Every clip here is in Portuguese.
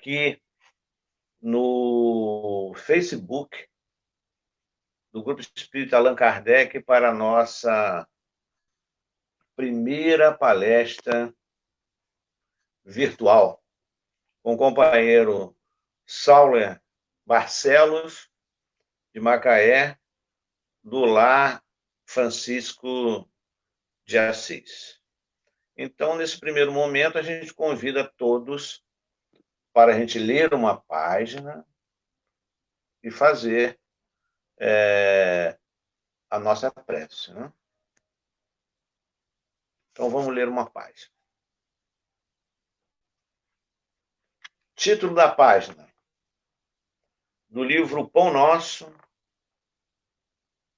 aqui no Facebook do Grupo Espírita Allan Kardec para a nossa primeira palestra virtual com o companheiro Sauler Barcelos, de Macaé, do Lar Francisco de Assis. Então, nesse primeiro momento, a gente convida todos para a gente ler uma página e fazer a nossa prece, né? Então, vamos ler uma página. Título da página, do livro Pão Nosso,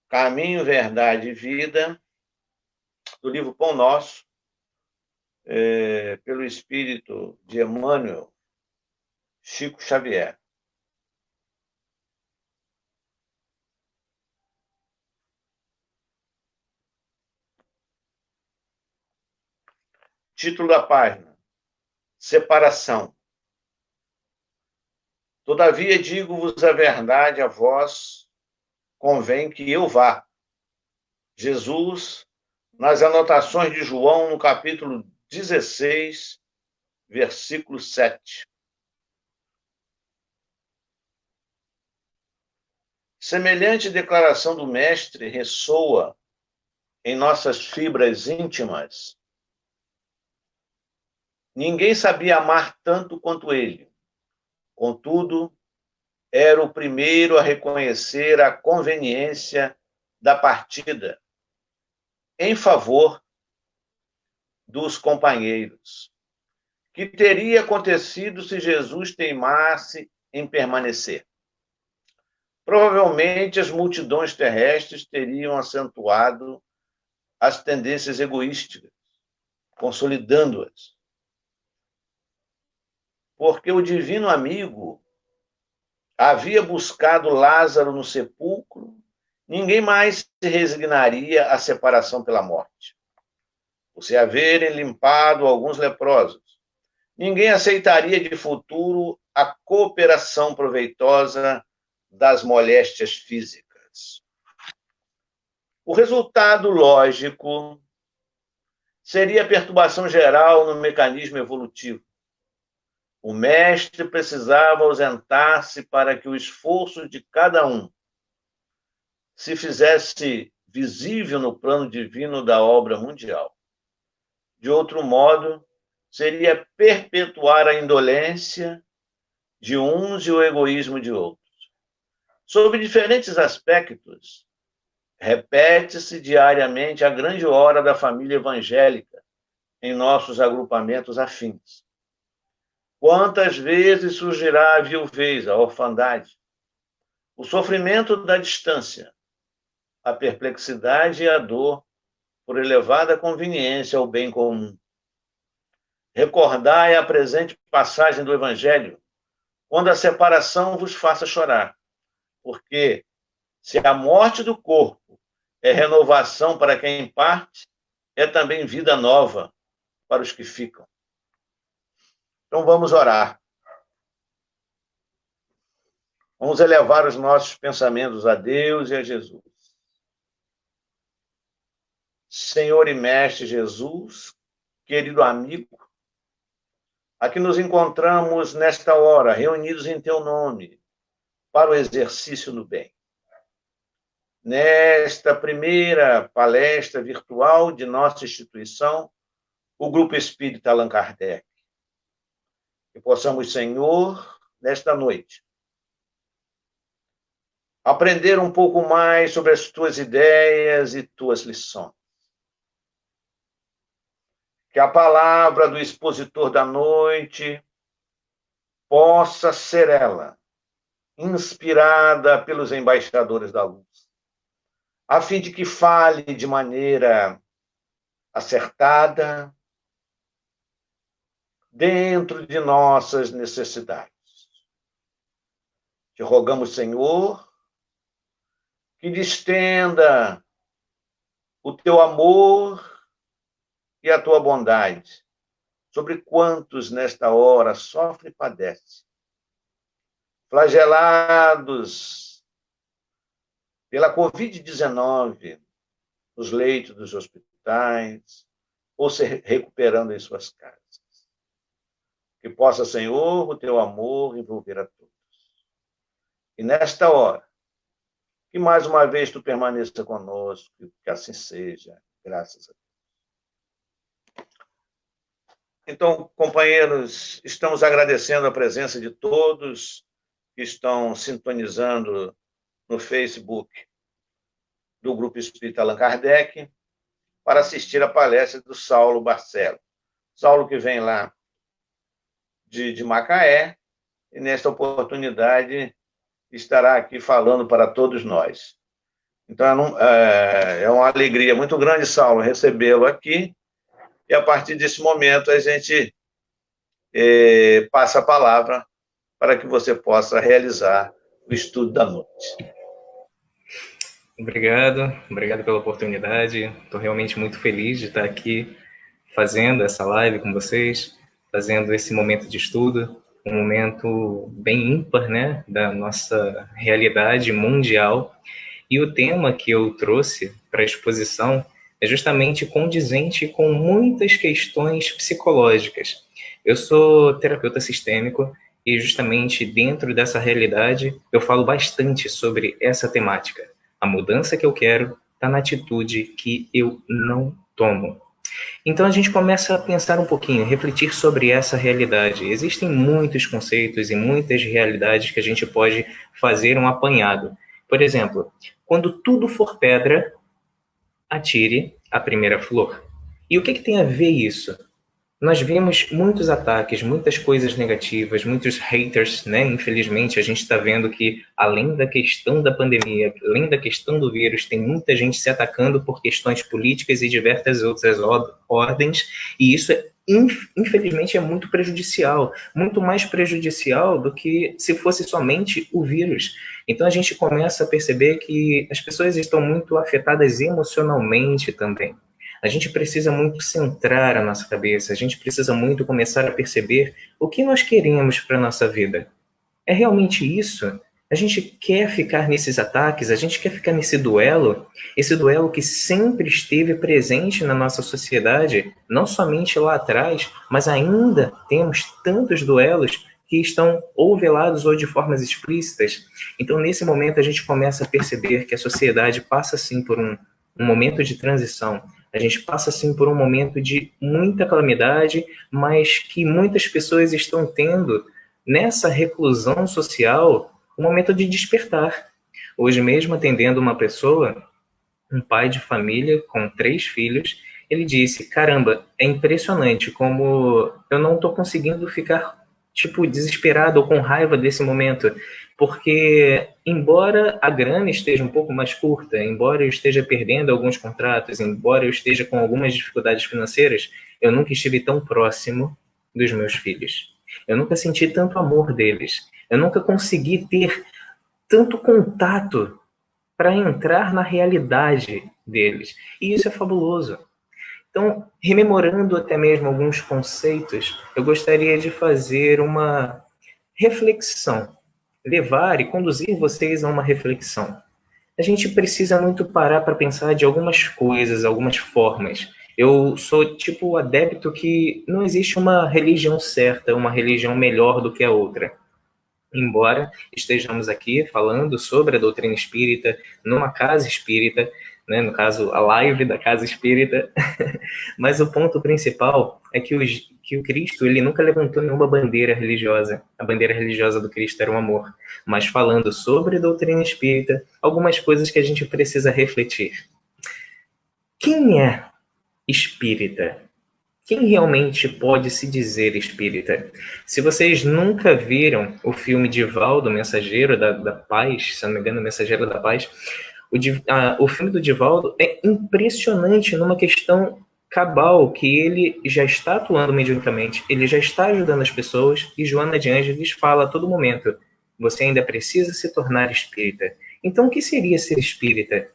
Caminho, Verdade e Vida, do livro Pão Nosso, pelo espírito de Emmanuel Chico Xavier. Título da página, Separação. Todavia digo-vos a verdade, a vós convém que eu vá. Jesus, nas anotações de João, no capítulo 16, versículo 7. Semelhante declaração do Mestre ressoa em nossas fibras íntimas. Ninguém sabia amar tanto quanto ele. Contudo, era o primeiro a reconhecer a conveniência da partida em favor dos companheiros. Que teria acontecido se Jesus teimasse em permanecer? Provavelmente as multidões terrestres teriam acentuado as tendências egoísticas, consolidando-as. Porque o divino amigo havia buscado Lázaro no sepulcro, ninguém mais se resignaria à separação pela morte. Por se haverem limpado alguns leprosos, ninguém aceitaria de futuro a cooperação proveitosa das moléstias físicas. O resultado lógico seria a perturbação geral no mecanismo evolutivo. O mestre precisava ausentar-se para que o esforço de cada um se fizesse visível no plano divino da obra mundial. De outro modo, seria perpetuar a indolência de uns e o egoísmo de outros. Sob diferentes aspectos, repete-se diariamente a grande hora da família evangélica em nossos agrupamentos afins. Quantas vezes surgirá a viuvez, a orfandade, o sofrimento da distância, a perplexidade e a dor por elevada conveniência ao bem comum. Recordai a presente passagem do Evangelho, quando a separação vos faça chorar, porque se a morte do corpo é renovação para quem parte, é também vida nova para os que ficam. Então vamos orar. Vamos elevar os nossos pensamentos a Deus e a Jesus. Senhor e Mestre Jesus, querido amigo, aqui nos encontramos nesta hora, reunidos em teu nome, para o exercício do bem. Nesta primeira palestra virtual de nossa instituição, o Grupo Espírita Allan Kardec. Que possamos, Senhor, nesta noite, aprender um pouco mais sobre as tuas ideias e tuas lições. Que a palavra do expositor da noite possa ser ela, inspirada pelos embaixadores da luz, a fim de que fale de maneira acertada, dentro de nossas necessidades. Te rogamos, Senhor, que distenda o teu amor e a tua bondade sobre quantos nesta hora sofrem e padecem, flagelados pela Covid-19 nos leitos dos hospitais, ou se recuperando em suas casas. Que possa, Senhor, o teu amor envolver a todos. E nesta hora, que mais uma vez tu permaneça conosco, que assim seja, graças a Deus. Então, companheiros, estamos agradecendo a presença de todos que estão sintonizando no Facebook do Grupo Espírita Allan Kardec para assistir a palestra do Saulo Barcelo. Saulo que vem lá de Macaé, e nesta oportunidade estará aqui falando para todos nós. Então, é uma alegria muito grande, Saulo, recebê-lo aqui, e a partir desse momento a gente passa a palavra para que você possa realizar o estudo da noite. Obrigado pela oportunidade. Estou realmente muito feliz de estar aqui fazendo essa live com vocês, fazendo esse momento de estudo, um momento bem ímpar, né, da nossa realidade mundial. E o tema que eu trouxe para a exposição é justamente condizente com muitas questões psicológicas. Eu sou terapeuta sistêmico e justamente dentro dessa realidade eu falo bastante sobre essa temática. A mudança que eu quero está na atitude que eu não tomo. Então a gente começa a pensar um pouquinho, refletir sobre essa realidade. Existem muitos conceitos e muitas realidades que a gente pode fazer um apanhado. Por exemplo, quando tudo for pedra, atire a primeira flor. E o que tem a ver isso? Nós vemos muitos ataques, muitas coisas negativas, muitos haters, né? Infelizmente, a gente está vendo que, além da questão da pandemia, além da questão do vírus, tem muita gente se atacando por questões políticas e diversas outras ordens, e isso, infelizmente, é muito prejudicial, muito mais prejudicial do que se fosse somente o vírus. Então, a gente começa a perceber que as pessoas estão muito afetadas emocionalmente também. A gente precisa muito centrar a nossa cabeça, a gente precisa muito começar a perceber o que nós queremos para a nossa vida. É realmente isso? A gente quer ficar nesses ataques, a gente quer ficar nesse duelo, esse duelo que sempre esteve presente na nossa sociedade, não somente lá atrás, mas ainda temos tantos duelos que estão ou velados ou de formas explícitas. Então, nesse momento, a gente começa a perceber que a sociedade passa, sim, por um momento de transição. A gente passa, sim, por um momento de muita calamidade, mas que muitas pessoas estão tendo, nessa reclusão social, um momento de despertar. Hoje mesmo, atendendo uma pessoa, um pai de família com 3 filhos, ele disse, caramba, é impressionante como eu não estou conseguindo ficar, desesperado ou com raiva desse momento, porque embora a grana esteja um pouco mais curta, embora eu esteja perdendo alguns contratos, embora eu esteja com algumas dificuldades financeiras, eu nunca estive tão próximo dos meus filhos. Eu nunca senti tanto amor deles. Eu nunca consegui ter tanto contato para entrar na realidade deles. E isso é fabuloso. Então, rememorando até mesmo alguns conceitos, eu gostaria de fazer uma reflexão, levar e conduzir vocês a uma reflexão. A gente precisa muito parar para pensar de algumas coisas, algumas formas. Eu sou tipo adepto que não existe uma religião certa, uma religião melhor do que a outra. Embora estejamos aqui falando sobre a doutrina espírita, numa casa espírita, né, no caso, a live da casa espírita, mas o ponto principal é que o Cristo ele nunca levantou nenhuma bandeira religiosa. A bandeira religiosa do Cristo era o amor. Mas falando sobre a doutrina espírita, algumas coisas que a gente precisa refletir. Quem é espírita? Quem realmente pode se dizer espírita? Se vocês nunca viram o filme Divaldo, Mensageiro da Paz, se não me engano, Mensageiro da Paz, o filme do Divaldo é impressionante numa questão cabal, que ele já está atuando mediunicamente, ele já está ajudando as pessoas, e Joana de Ângeles fala a todo momento, você ainda precisa se tornar espírita. Então, o que seria ser espírita?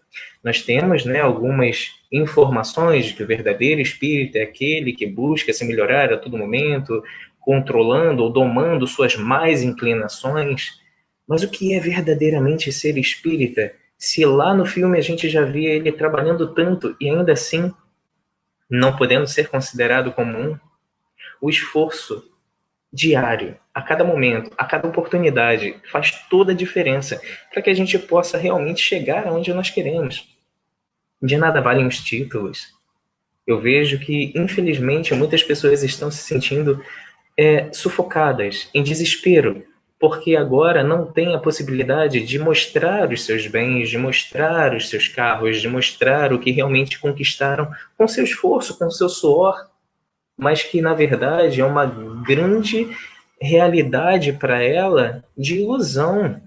Nós temos, né, algumas informações de que o verdadeiro espírita é aquele que busca se melhorar a todo momento, controlando ou domando suas más inclinações, Mas o que é verdadeiramente ser espírita? Se lá no filme a gente já via ele trabalhando tanto e ainda assim não podendo ser considerado comum, o esforço diário, a cada momento, a cada oportunidade, faz toda a diferença para que a gente possa realmente chegar aonde nós queremos. De nada valem os títulos. Eu vejo que, infelizmente, muitas pessoas estão se sentindo sufocadas, em desespero, porque agora não tem a possibilidade de mostrar os seus bens, de mostrar os seus carros, de mostrar o que realmente conquistaram com seu esforço, com seu suor, mas que na verdade é uma grande realidade para ela de ilusão,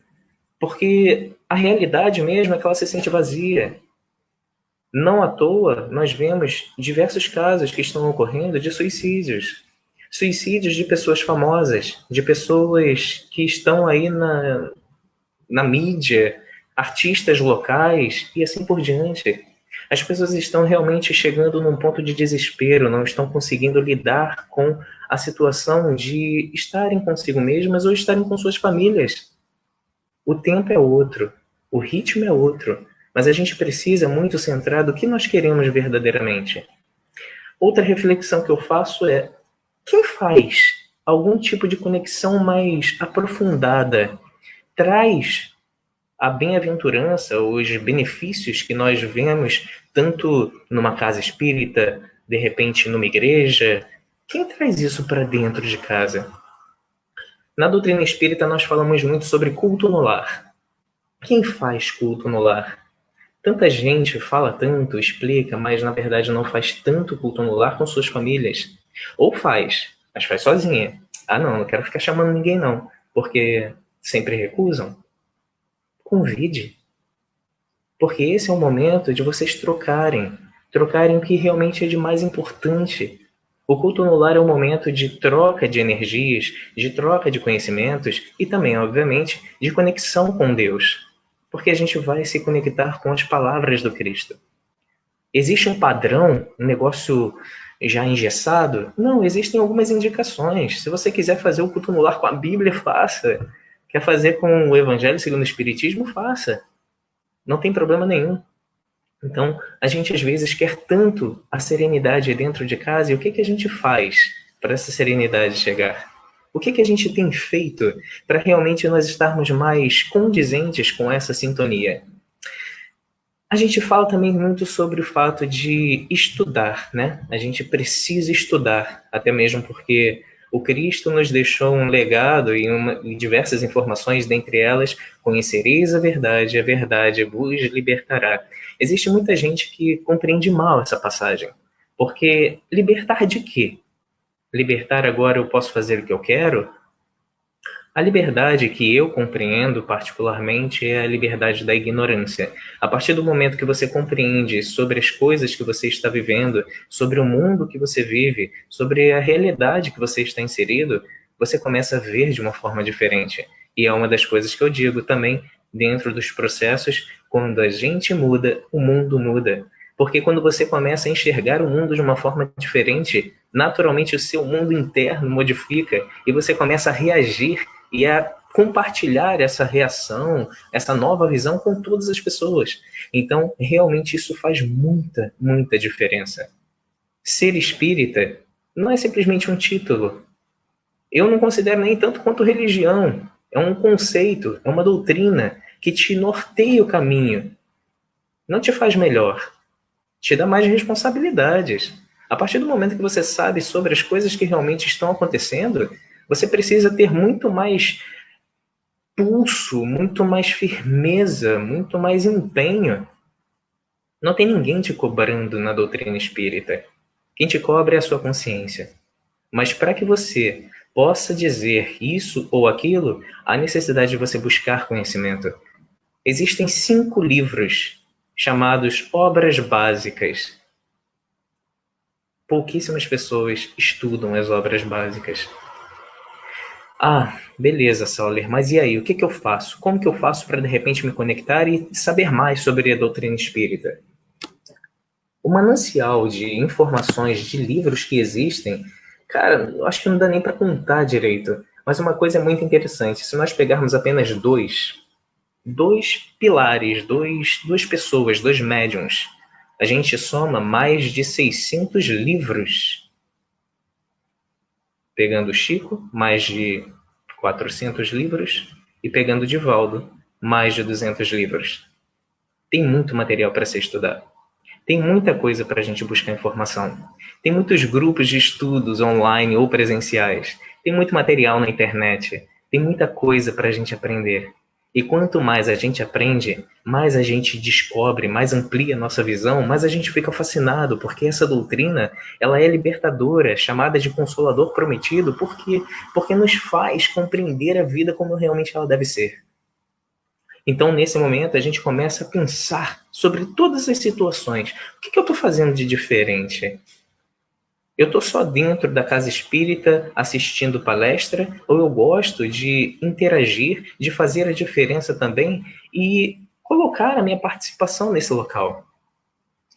porque a realidade mesmo é que ela se sente vazia. Não à toa, nós vemos diversos casos que estão ocorrendo de suicídios. Suicídios de pessoas famosas, de pessoas que estão aí na mídia, artistas locais e assim por diante. As pessoas estão realmente chegando num ponto de desespero, não estão conseguindo lidar com a situação de estarem consigo mesmas ou estarem com suas famílias. O tempo é outro, o ritmo é outro, mas a gente precisa muito centrar do que nós queremos verdadeiramente. Outra reflexão que eu faço é: quem faz algum tipo de conexão mais aprofundada traz a bem-aventurança, os benefícios que nós vemos tanto numa casa espírita, de repente numa igreja? Quem traz isso para dentro de casa? Na doutrina espírita nós falamos muito sobre culto no lar. Quem faz culto no lar? Tanta gente fala tanto, explica, mas na verdade não faz tanto culto no lar com suas famílias. Ou faz, mas faz sozinha. Ah, não quero ficar chamando ninguém não, porque sempre recusam. Convide. Porque esse é o momento de vocês trocarem o que realmente é de mais importante. O culto no lar é um momento de troca de energias, de troca de conhecimentos e também, obviamente, de conexão com Deus. Porque a gente vai se conectar com as palavras do Cristo. Existe um padrão, um negócio já engessado? Não, existem algumas indicações. Se você quiser fazer o culto no lar com a Bíblia, faça. Quer fazer com o Evangelho segundo o Espiritismo? Faça. Não tem problema nenhum. Então, a gente às vezes quer tanto a serenidade dentro de casa, e o que a gente faz para essa serenidade chegar? O que a gente tem feito para realmente nós estarmos mais condizentes com essa sintonia? A gente fala também muito sobre o fato de estudar, né? A gente precisa estudar, até mesmo porque o Cristo nos deixou um legado e diversas informações, dentre elas, conhecereis a verdade vos libertará. Existe muita gente que compreende mal essa passagem, porque libertar de quê? Libertar agora eu posso fazer o que eu quero? A liberdade que eu compreendo particularmente é a liberdade da ignorância. A partir do momento que você compreende sobre as coisas que você está vivendo, sobre o mundo que você vive, sobre a realidade que você está inserido, você começa a ver de uma forma diferente. E é uma das coisas que eu digo também dentro dos processos: quando a gente muda, o mundo muda. Porque quando você começa a enxergar o mundo de uma forma diferente, naturalmente o seu mundo interno modifica e você começa a reagir e a compartilhar essa reação, essa nova visão com todas as pessoas. Então, realmente isso faz muita, muita diferença. Ser espírita não é simplesmente um título. Eu não considero nem tanto quanto religião. É um conceito, é uma doutrina que te norteia o caminho. Não te faz melhor, te dá mais responsabilidades. A partir do momento que você sabe sobre as coisas que realmente estão acontecendo, você precisa ter muito mais pulso, muito mais firmeza, muito mais empenho. Não tem ninguém te cobrando na doutrina espírita. Quem te cobra é a sua consciência. Mas para que você possa dizer isso ou aquilo, há necessidade de você buscar conhecimento. Existem 5 livros chamados obras básicas. Pouquíssimas pessoas estudam as obras básicas. Ah, beleza, Sauler, mas e aí? O que eu faço? Como que eu faço para de repente me conectar e saber mais sobre a doutrina espírita? O manancial de informações de livros que existem, cara, eu acho que não dá nem para contar direito. Mas uma coisa é muito interessante, se nós pegarmos apenas dois pilares, duas pessoas, dois médiums, a gente soma mais de 600 livros. Pegando o Chico, mais de 400 livros, e pegando o Divaldo, mais de 200 livros. Tem muito material para ser estudado. Tem muita coisa para a gente buscar informação. Tem muitos grupos de estudos online ou presenciais. Tem muito material na internet. Tem muita coisa para a gente aprender. E quanto mais a gente aprende, mais a gente descobre, mais amplia a nossa visão, mais a gente fica fascinado, porque essa doutrina, ela é libertadora, chamada de Consolador Prometido, porque nos faz compreender a vida como realmente ela deve ser. Então, nesse momento, a gente começa a pensar sobre todas as situações. O que eu estou fazendo de diferente? Eu estou só dentro da casa espírita assistindo palestra, ou eu gosto de interagir, de fazer a diferença também e colocar a minha participação nesse local?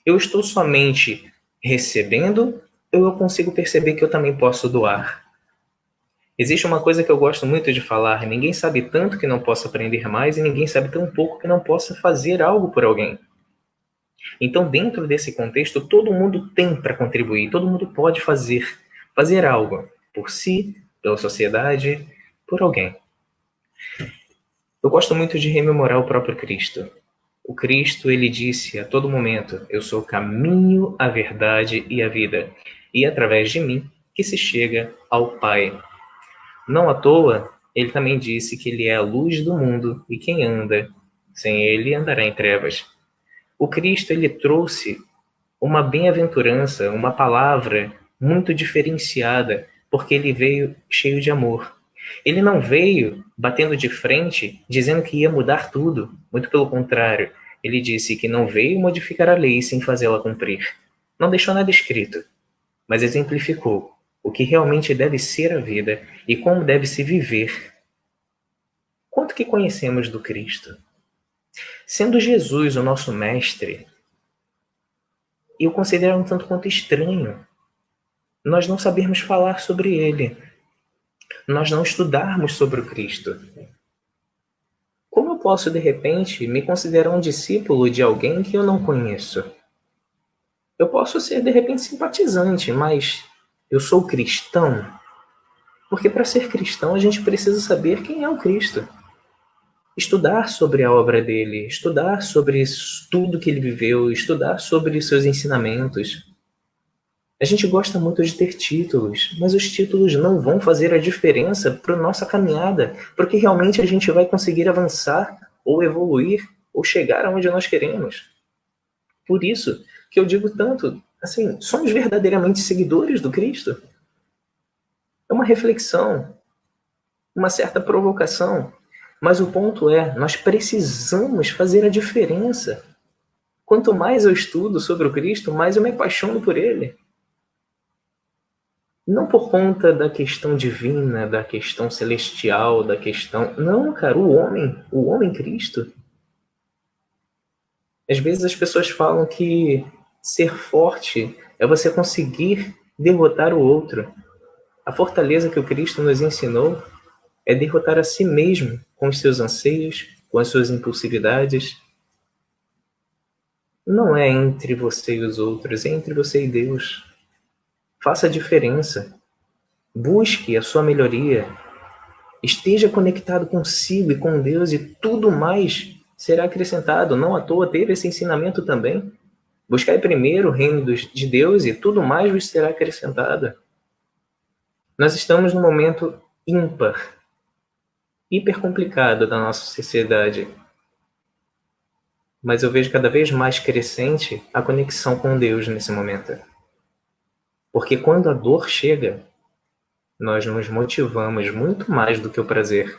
Eu estou somente recebendo, ou eu consigo perceber que eu também posso doar? Existe uma coisa que eu gosto muito de falar: ninguém sabe tanto que não possa aprender mais, e ninguém sabe tão pouco que não possa fazer algo por alguém. Então, dentro desse contexto, todo mundo tem para contribuir, todo mundo pode fazer algo por si, pela sociedade, por alguém. Eu gosto muito de rememorar o próprio Cristo. O Cristo, ele disse a todo momento: eu sou o caminho, a verdade e a vida, e é através de mim que se chega ao Pai. Não à toa, ele também disse que ele é a luz do mundo e quem anda sem ele andará em trevas. O Cristo, ele trouxe uma bem-aventurança, uma palavra muito diferenciada, porque ele veio cheio de amor. Ele não veio batendo de frente, dizendo que ia mudar tudo. Muito pelo contrário, ele disse que não veio modificar a lei sem fazê-la cumprir. Não deixou nada escrito, mas exemplificou o que realmente deve ser a vida e como deve se viver. Quanto que conhecemos do Cristo? Sendo Jesus o nosso mestre, eu considero um tanto quanto estranho nós não sabermos falar sobre ele, nós não estudarmos sobre o Cristo. Como eu posso, de repente, me considerar um discípulo de alguém que eu não conheço? Eu posso ser, de repente, simpatizante, mas eu sou cristão? Porque para ser cristão a gente precisa saber quem é o Cristo. Estudar sobre a obra dele, estudar sobre tudo que ele viveu, estudar sobre seus ensinamentos. A gente gosta muito de ter títulos, mas os títulos não vão fazer a diferença para a nossa caminhada, porque realmente a gente vai conseguir avançar, ou evoluir, ou chegar aonde nós queremos. Por isso que eu digo tanto, assim, somos verdadeiramente seguidores do Cristo? É uma reflexão, uma certa provocação, mas o ponto é, nós precisamos fazer a diferença. Quanto mais eu estudo sobre o Cristo, mais eu me apaixono por ele. Não por conta da questão divina, da questão celestial, da questão... Não, cara, o homem Cristo. Às vezes as pessoas falam que ser forte é você conseguir derrotar o outro. A fortaleza que o Cristo nos ensinou é derrotar a si mesmo com os seus anseios, com as suas impulsividades. Não é entre você e os outros, é entre você e Deus. Faça a diferença. Busque a sua melhoria. Esteja conectado consigo e com Deus e tudo mais será acrescentado. Não à toa teve esse ensinamento também. Buscai primeiro o reino de Deus e tudo mais vos será acrescentado. Nós estamos num momento ímpar, hiper complicado da nossa sociedade. Mas eu vejo cada vez mais crescente a conexão com Deus nesse momento. Porque quando a dor chega, nós nos motivamos muito mais do que o prazer.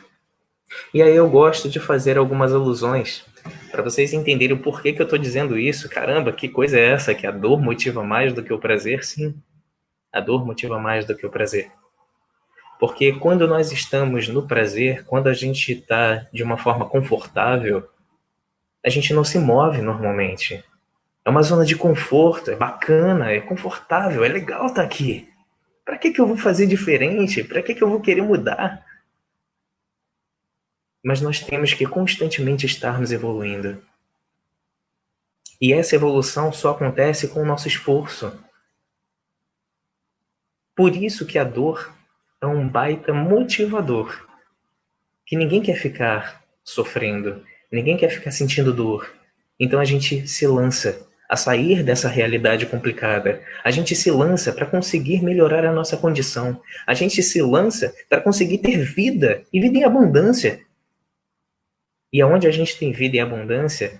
E aí eu gosto de fazer algumas alusões para vocês entenderem o porquê que eu estou dizendo isso. Caramba, que coisa é essa? Que a dor motiva mais do que o prazer? Sim, a dor motiva mais do que o prazer. Porque quando nós estamos no prazer, quando a gente está de uma forma confortável, a gente não se move normalmente. É uma zona de conforto, é bacana, é confortável, é legal estar aqui. Para que eu vou fazer diferente? Para que eu vou querer mudar? mas nós temos que constantemente estarmos evoluindo. E essa evolução só acontece com o nosso esforço. Por isso que a dor é um baita motivador. Que ninguém quer ficar sofrendo, ninguém quer ficar sentindo dor. Então a gente se lança a sair dessa realidade complicada. A gente se lança para conseguir melhorar a nossa condição. A gente se lança para conseguir ter vida, e vida em abundância. E aonde a gente tem vida em abundância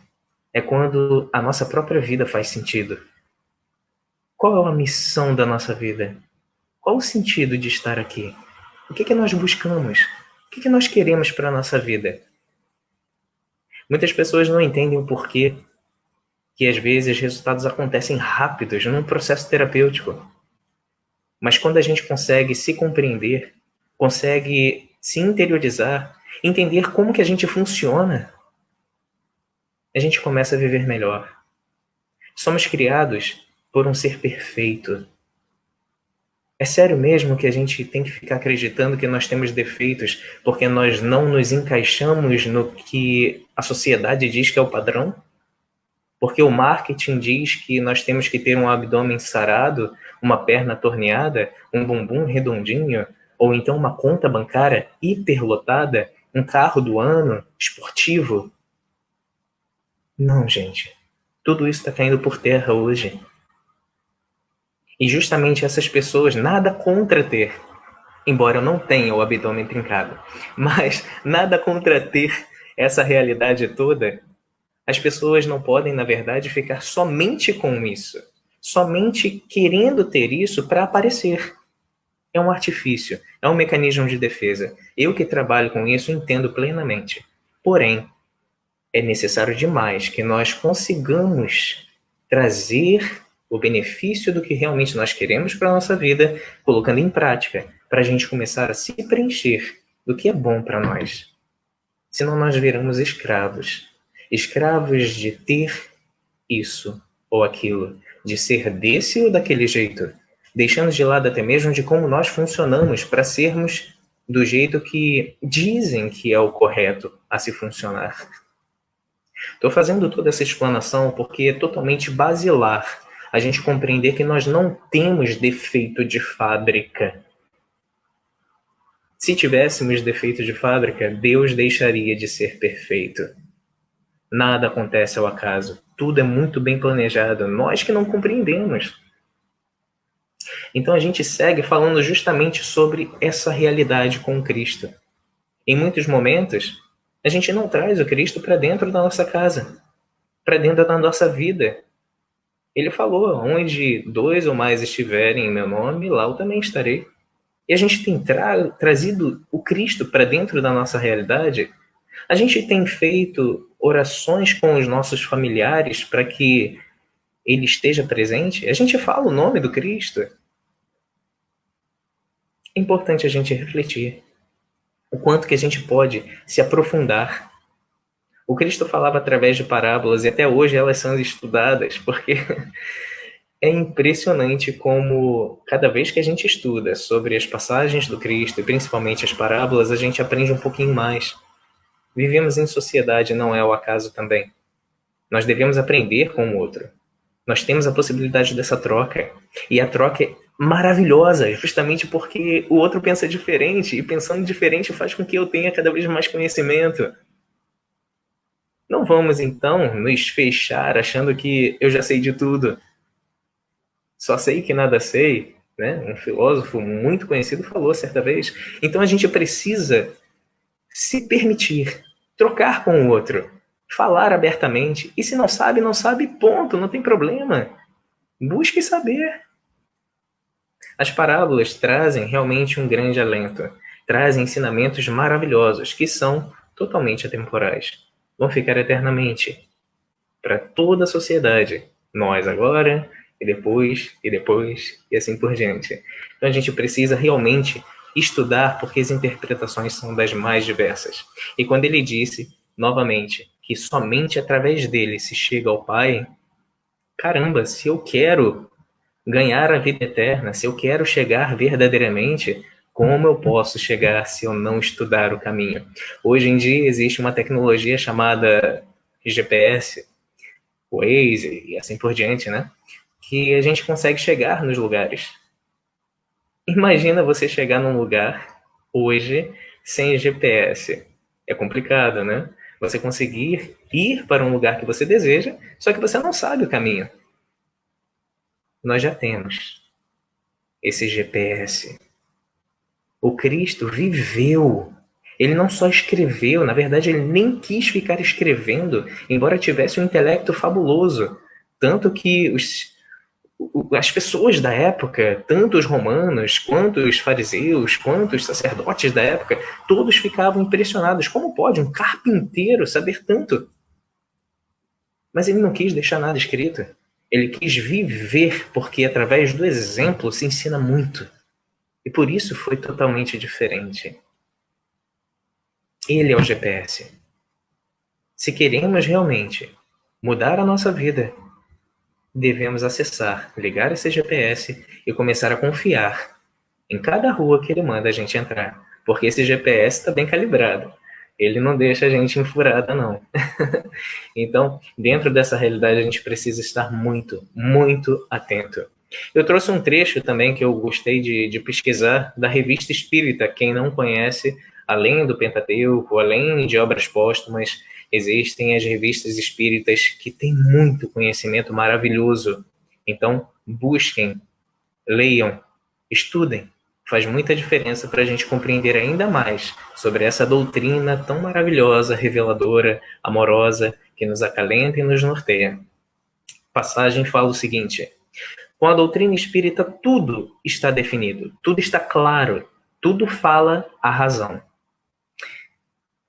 é quando a nossa própria vida faz sentido. Qual é a missão da nossa vida? Qual o sentido de estar aqui? O que nós buscamos? O que nós queremos para a nossa vida? Muitas pessoas não entendem o porquê que às vezes resultados acontecem rápidos num processo terapêutico. Mas quando a gente consegue se compreender, consegue se interiorizar, entender como que a gente funciona, a gente começa a viver melhor. Somos criados por um ser perfeito. É sério mesmo que a gente tem que ficar acreditando que nós temos defeitos porque nós não nos encaixamos no que a sociedade diz que é o padrão? Porque o marketing diz que nós temos que ter um abdômen sarado, uma perna torneada, um bumbum redondinho, ou então uma conta bancária hiperlotada, um carro do ano, esportivo? Não, gente. Tudo isso está caindo por terra hoje. E justamente essas pessoas, nada contra ter, embora eu não tenha o abdômen trincado, mas nada contra ter essa realidade toda, as pessoas não podem, na verdade, ficar somente com isso, somente querendo ter isso para aparecer. É um artifício, é um mecanismo de defesa. Eu que trabalho com isso entendo plenamente. Porém, é necessário demais que nós consigamos trazer o benefício do que realmente nós queremos para a nossa vida, colocando em prática, para a gente começar a se preencher do que é bom para nós. Senão nós viramos escravos. Escravos de ter isso ou aquilo, de ser desse ou daquele jeito, deixando de lado até mesmo de como nós funcionamos para sermos do jeito que dizem que é o correto a se funcionar. Estou fazendo toda essa explanação porque é totalmente basilar a gente compreender que nós não temos defeito de fábrica. Se tivéssemos defeito de fábrica, Deus deixaria de ser perfeito. Nada acontece ao acaso. Tudo é muito bem planejado. Nós que não compreendemos. Então a gente segue falando justamente sobre essa realidade com Cristo. Em muitos momentos, a gente não traz o Cristo para dentro da nossa casa, para dentro da nossa vida. Ele falou, onde 2 ou mais estiverem em meu nome, lá eu também estarei. E a gente tem trazido o Cristo para dentro da nossa realidade. A gente tem feito orações com os nossos familiares para que ele esteja presente. A gente fala o nome do Cristo. É importante a gente refletir o quanto que a gente pode se aprofundar. O Cristo falava através de parábolas e até hoje elas são estudadas, porque é impressionante como cada vez que a gente estuda sobre as passagens do Cristo, e principalmente as parábolas, a gente aprende um pouquinho mais. Vivemos em sociedade, não é o acaso também. Nós devemos aprender com o outro. Nós temos a possibilidade dessa troca. E a troca é maravilhosa, justamente porque o outro pensa diferente, e pensando diferente faz com que eu tenha cada vez mais conhecimento. Não vamos, então, nos fechar achando que eu já sei de tudo. Só sei que nada sei, né? Um filósofo muito conhecido falou certa vez. Então a gente precisa se permitir, trocar com o outro, falar abertamente. E se não sabe, não sabe, ponto, não tem problema. Busque saber. As parábolas trazem realmente um grande alento, trazem ensinamentos maravilhosos que são totalmente atemporais. Vão ficar eternamente para toda a sociedade. Nós agora, e depois, e assim por diante. Então a gente precisa realmente estudar porque as interpretações são das mais diversas. E quando ele disse, novamente, que somente através dele se chega ao Pai, caramba, se eu quero ganhar a vida eterna, se eu quero chegar verdadeiramente, Como eu posso chegar se eu não estudar o caminho? Hoje em dia existe uma tecnologia chamada GPS, Waze e assim por diante, né? Que a gente consegue chegar nos lugares. Imagina você chegar num lugar hoje sem GPS. É complicado, né? Você conseguir ir para um lugar que você deseja, só que você não sabe o caminho. Nós já temos esse GPS. O Cristo viveu. Ele não só escreveu, na verdade, ele nem quis ficar escrevendo, embora tivesse um intelecto fabuloso. Tanto que as pessoas da época, tanto os romanos, quanto os fariseus, quanto os sacerdotes da época, todos ficavam impressionados. Como pode um carpinteiro saber tanto? Mas ele não quis deixar nada escrito. Ele quis viver, porque através do exemplo se ensina muito. E por isso foi totalmente diferente. Ele é o GPS. Se queremos realmente mudar a nossa vida, devemos acessar, ligar esse GPS e começar a confiar em cada rua que ele manda a gente entrar. Porque esse GPS está bem calibrado. Ele não deixa a gente em furada, não. Então, dentro dessa realidade, a gente precisa estar muito, muito atento. Eu trouxe um trecho também que eu gostei de pesquisar da Revista Espírita. Quem não conhece, além do Pentateuco, além de obras póstumas, existem as revistas espíritas que têm muito conhecimento maravilhoso. Então, busquem, leiam, estudem. Faz muita diferença para a gente compreender ainda mais sobre essa doutrina tão maravilhosa, reveladora, amorosa, que nos acalenta e nos norteia. A passagem fala o seguinte: com a doutrina espírita, tudo está definido, tudo está claro, tudo fala a razão.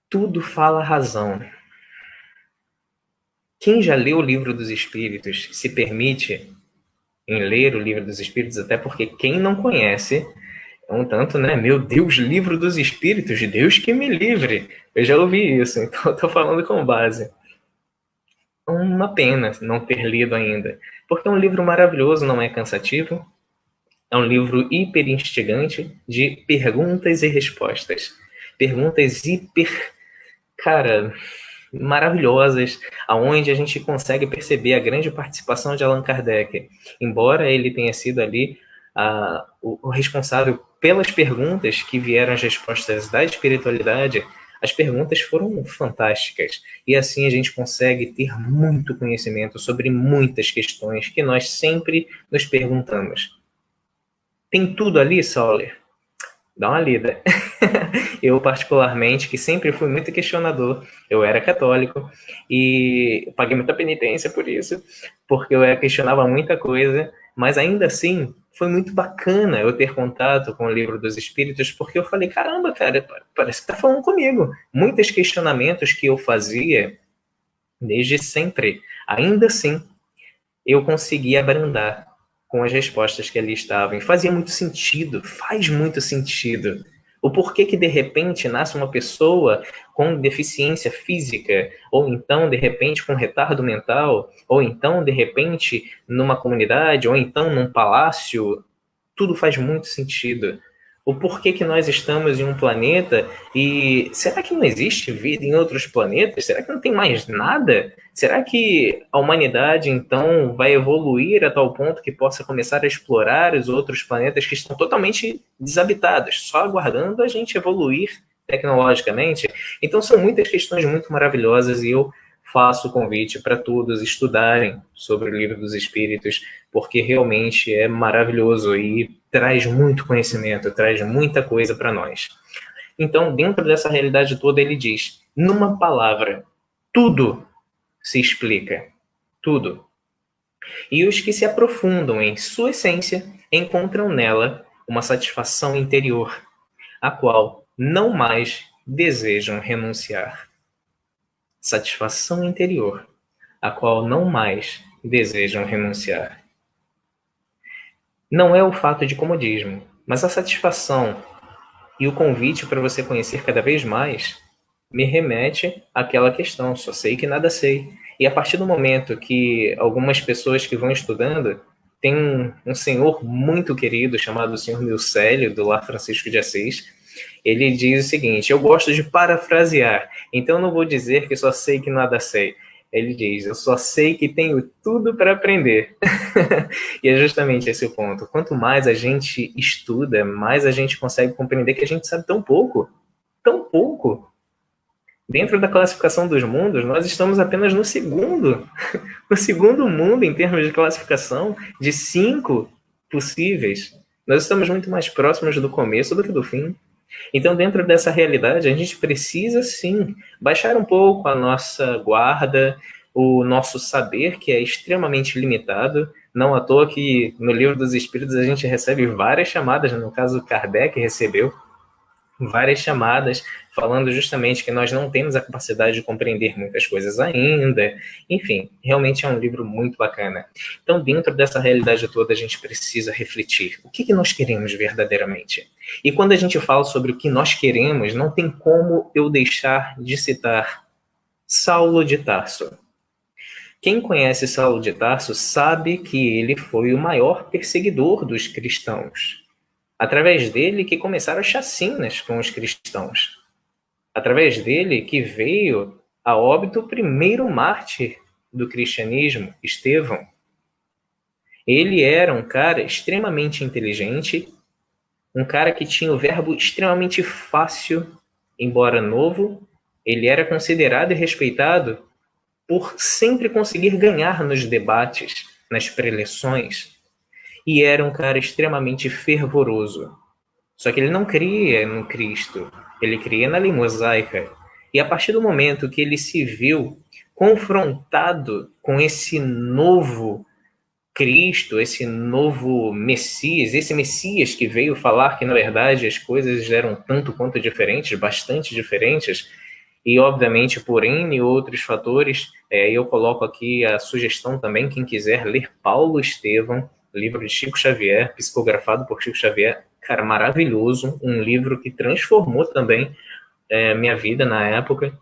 Tudo fala a razão. Quem já leu o Livro dos Espíritos se permite em ler o Livro dos Espíritos, até porque quem não conhece é um tanto, né? Meu Deus, Livro dos Espíritos, Deus que me livre. Eu já ouvi isso, então eu estou falando com base. Uma pena não ter lido ainda, porque é um livro maravilhoso, não é cansativo, é um livro hiper instigante de perguntas e respostas. Perguntas hiper, cara, maravilhosas, aonde a gente consegue perceber a grande participação de Allan Kardec. Embora ele tenha sido ali o responsável pelas perguntas que vieram as respostas da espiritualidade, as perguntas foram fantásticas. E assim a gente consegue ter muito conhecimento sobre muitas questões que nós sempre nos perguntamos. Tem tudo ali, Sauler? Dá uma lida. Eu, particularmente, que sempre fui muito questionador, eu era católico e paguei muita penitência por isso, porque eu questionava muita coisa, mas ainda assim foi muito bacana eu ter contato com o Livro dos Espíritos, porque eu falei, caramba, cara, parece que tá falando comigo. Muitos questionamentos que eu fazia desde sempre, ainda assim, eu conseguia abrandar com as respostas que ali estavam. E fazia muito sentido, faz muito sentido. O porquê que de repente nasce uma pessoa com deficiência física, ou então de repente com retardo mental, ou então de repente numa comunidade, ou então num palácio, tudo faz muito sentido. O porquê que nós estamos em um planeta e será que não existe vida em outros planetas? Será que não tem mais nada? Será que a humanidade então vai evoluir a tal ponto que possa começar a explorar os outros planetas que estão totalmente desabitados, só aguardando a gente evoluir tecnologicamente? Então são muitas questões muito maravilhosas e eu faço o convite para todos estudarem sobre o Livro dos Espíritos, porque realmente é maravilhoso e traz muito conhecimento, traz muita coisa para nós. Então, dentro dessa realidade toda, ele diz, numa palavra, tudo se explica. Tudo. E os que se aprofundam em sua essência encontram nela uma satisfação interior, a qual não mais desejam renunciar. Satisfação interior, a qual não mais desejam renunciar. Não é o fato de comodismo, mas a satisfação e o convite para você conhecer cada vez mais me remete àquela questão, só sei que nada sei. E a partir do momento que algumas pessoas que vão estudando Tem um senhor muito querido chamado Senhor Milcélio, do Lar Francisco de Assis. Ele diz o seguinte: eu gosto de parafrasear, então não vou dizer que só sei que nada sei. Ele diz: eu só sei que tenho tudo para aprender. E é justamente esse o ponto. Quanto mais a gente estuda, mais a gente consegue compreender que a gente sabe tão pouco. Tão pouco. Dentro da classificação dos mundos, nós estamos apenas no segundo. No segundo mundo, em termos de classificação, de 5 possíveis. Nós estamos muito mais próximos do começo do que do fim. Então, dentro dessa realidade, a gente precisa, sim, baixar um pouco a nossa guarda, o nosso saber, que é extremamente limitado. Não à toa que no Livro dos Espíritos a gente recebe várias chamadas, no caso Kardec recebeu várias chamadas falando justamente que nós não temos a capacidade de compreender muitas coisas ainda. Enfim, realmente é um livro muito bacana. Então, dentro dessa realidade toda, a gente precisa refletir. O que nós queremos verdadeiramente? E quando a gente fala sobre o que nós queremos, não tem como eu deixar de citar Saulo de Tarso. Quem conhece Saulo de Tarso sabe que ele foi o maior perseguidor dos cristãos. Através dele que começaram as chacinas com os cristãos. Através dele que veio a óbito o primeiro mártir do cristianismo, Estevão. Ele era um cara extremamente inteligente, um cara que tinha o verbo extremamente fácil, embora novo. Ele era considerado e respeitado por sempre conseguir ganhar nos debates, nas preleções. E era um cara extremamente fervoroso. Só que ele não cria no Cristo, ele cria na lei mosaica. E a partir do momento que ele se viu confrontado com esse novo Cristo, esse novo Messias, esse Messias que veio falar que, na verdade, as coisas eram tanto quanto diferentes, bastante diferentes, e, obviamente, por N outros fatores, eu coloco aqui a sugestão também, quem quiser ler Paulo Estevão, livro de Chico Xavier, psicografado por Chico Xavier, cara, maravilhoso, um livro que transformou também minha vida na época.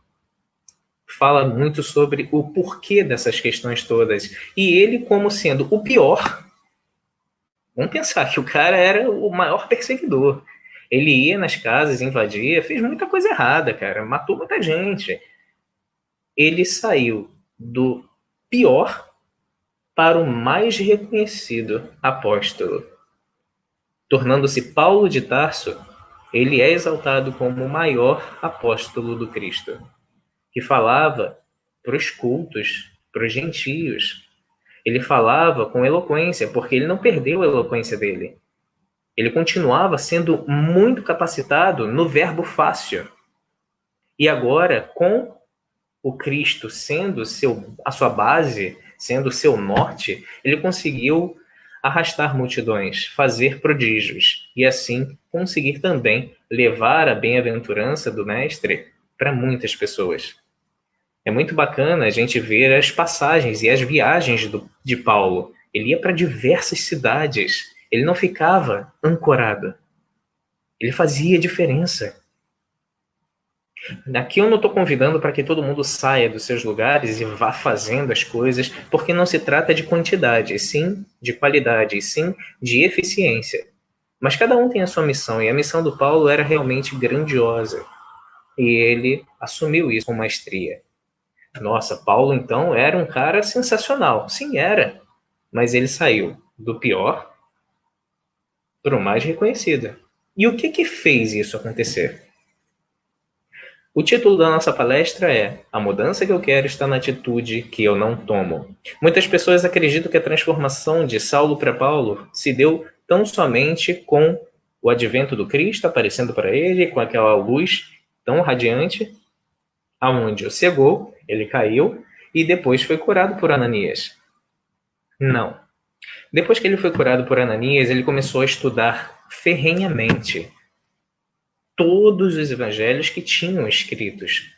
Fala muito sobre o porquê dessas questões todas. E ele, como sendo o pior, vamos pensar que o cara era o maior perseguidor. Ele ia nas casas, invadia, fez muita coisa errada, cara, matou muita gente. Ele saiu do pior para o mais reconhecido apóstolo. Tornando-se Paulo de Tarso, ele é exaltado como o maior apóstolo do Cristo, que falava para os cultos, para os gentios. Ele falava com eloquência, porque ele não perdeu a eloquência dele. Ele continuava sendo muito capacitado no verbo fácil. E agora, com o Cristo sendo a sua base, sendo o seu norte, ele conseguiu arrastar multidões, fazer prodígios, e assim conseguir também levar a bem-aventurança do Mestre para muitas pessoas. É muito bacana a gente ver as passagens e as viagens de Paulo. Ele ia para diversas cidades, ele não ficava ancorado. Ele fazia diferença. Aqui eu não estou convidando para que todo mundo saia dos seus lugares e vá fazendo as coisas, porque não se trata de quantidade, e sim de qualidade, e sim de eficiência. Mas cada um tem a sua missão, e a missão do Paulo era realmente grandiosa. E ele assumiu isso com maestria. Nossa, Paulo então era um cara sensacional. Sim, era. Mas ele saiu do pior para o mais reconhecido. E o que fez isso acontecer? O título da nossa palestra é A mudança que eu quero está na atitude que eu não tomo. Muitas pessoas acreditam que a transformação de Saulo para Paulo se deu tão somente com o advento do Cristo aparecendo para ele, com aquela luz tão radiante, aonde o cegou, ele caiu, e depois foi curado por Ananias. Não. Depois que ele foi curado por Ananias, ele começou a estudar ferrenhamente todos os evangelhos que tinham escritos,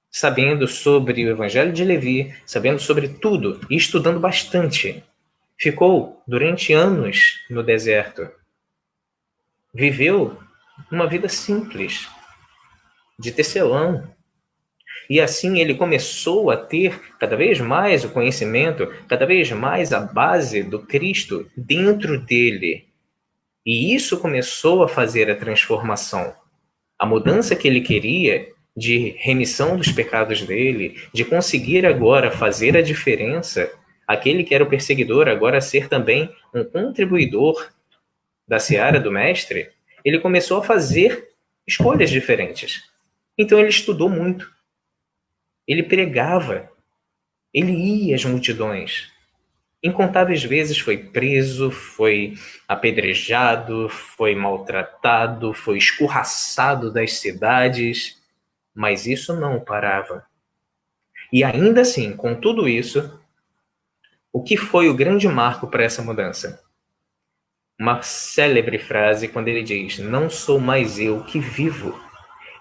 sabendo sobre o evangelho de Levi, sabendo sobre tudo e estudando bastante. Ficou durante anos no deserto. Viveu uma vida simples, de tecelão. E assim ele começou a ter cada vez mais o conhecimento, cada vez mais a base do Cristo dentro dele. E isso começou a fazer a transformação. A mudança que ele queria de remissão dos pecados dele, de conseguir agora fazer a diferença, aquele que era o perseguidor agora ser também um contribuidor da seara do mestre, ele começou a fazer escolhas diferentes. Então ele estudou muito, ele pregava, ele ia às multidões. Incontáveis vezes foi preso, foi apedrejado, foi maltratado, foi escorraçado das cidades, mas isso não o parava. E ainda assim, com tudo isso, o que foi o grande marco para essa mudança? Uma célebre frase quando ele diz: "Não sou mais eu que vivo,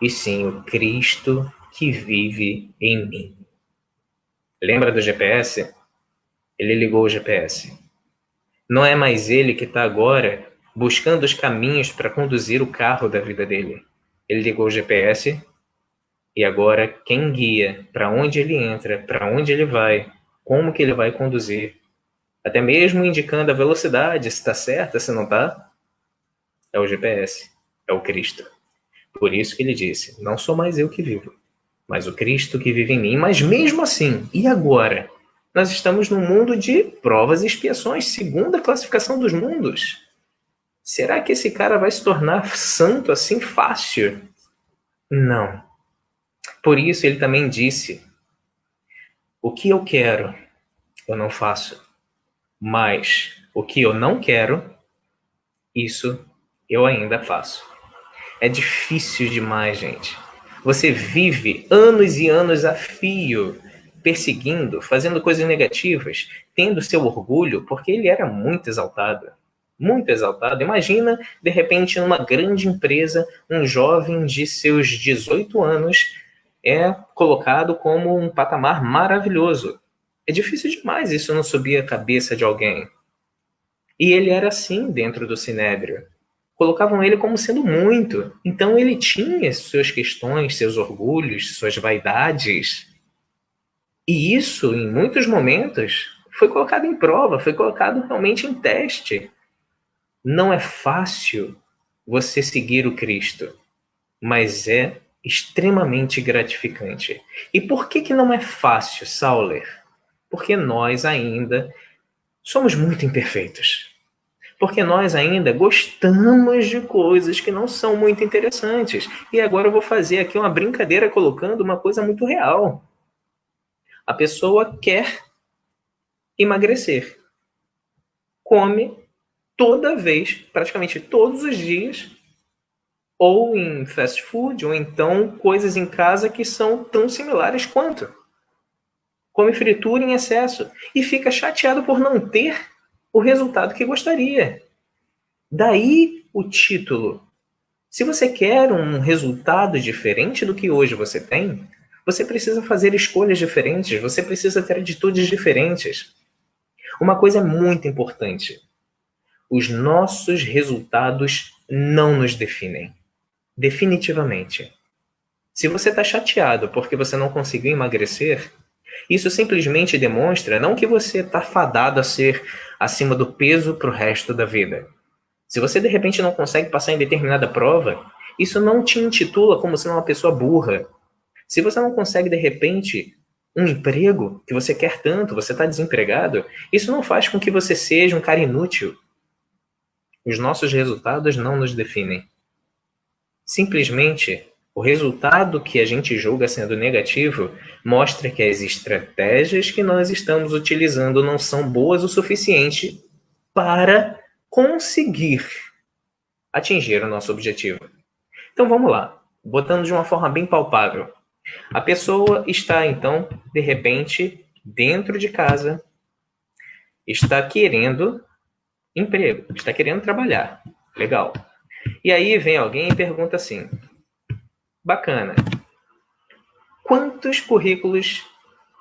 e sim o Cristo que vive em mim." Lembra do GPS? Ele ligou o GPS. Não é mais ele que está agora buscando os caminhos para conduzir o carro da vida dele. Ele ligou o GPS e agora quem guia para onde ele entra, para onde ele vai, como que ele vai conduzir, até mesmo indicando a velocidade, se está certa, se não está, é o GPS, é o Cristo. Por isso que ele disse: "Não sou mais eu que vivo, mas o Cristo que vive em mim." Mas mesmo assim, e agora? Nós estamos num mundo de provas e expiações, segundo a classificação dos mundos. Será que esse cara vai se tornar santo assim fácil? Não. Por isso ele também disse: "O que eu quero, eu não faço. Mas o que eu não quero, isso eu ainda faço." É difícil demais, gente. Você vive anos e anos a fio, perseguindo, fazendo coisas negativas, tendo seu orgulho, porque ele era muito exaltado. Muito exaltado. Imagina, de repente, numa grande empresa, um jovem de seus 18 anos é colocado como um patamar maravilhoso. É difícil demais isso não subir a cabeça de alguém. E ele era assim dentro do Sinédrio. Colocavam ele como sendo muito. Então ele tinha suas questões, seus orgulhos, suas vaidades. E isso, em muitos momentos, foi colocado em prova, foi colocado realmente em teste. Não é fácil você seguir o Cristo, mas é extremamente gratificante. E por que que não é fácil, Sauler? Porque nós ainda somos muito imperfeitos. Porque nós ainda gostamos de coisas que não são muito interessantes. E agora eu vou fazer aqui uma brincadeira colocando uma coisa muito real. A pessoa quer emagrecer. Come toda vez, praticamente todos os dias, ou em fast food, ou então coisas em casa que são tão similares quanto. Come fritura em excesso e fica chateado por não ter o resultado que gostaria. Daí o título. Se você quer um resultado diferente do que hoje você tem, você precisa fazer escolhas diferentes, você precisa ter atitudes diferentes. Uma coisa é muito importante: os nossos resultados não nos definem. Definitivamente. Se você está chateado porque você não conseguiu emagrecer, isso simplesmente demonstra não que você está fadado a ser acima do peso para o resto da vida. Se você de repente não consegue passar em determinada prova, isso não te intitula como sendo uma pessoa burra. Se você não consegue de repente um emprego que você quer tanto, você está desempregado, isso não faz com que você seja um cara inútil. Os nossos resultados não nos definem. Simplesmente, o resultado que a gente julga sendo negativo mostra que as estratégias que nós estamos utilizando não são boas o suficiente para conseguir atingir o nosso objetivo. Então vamos lá, botando de uma forma bem palpável. A pessoa está, então, de repente, dentro de casa, está querendo emprego, está querendo trabalhar. Legal. E aí vem alguém e pergunta assim: bacana,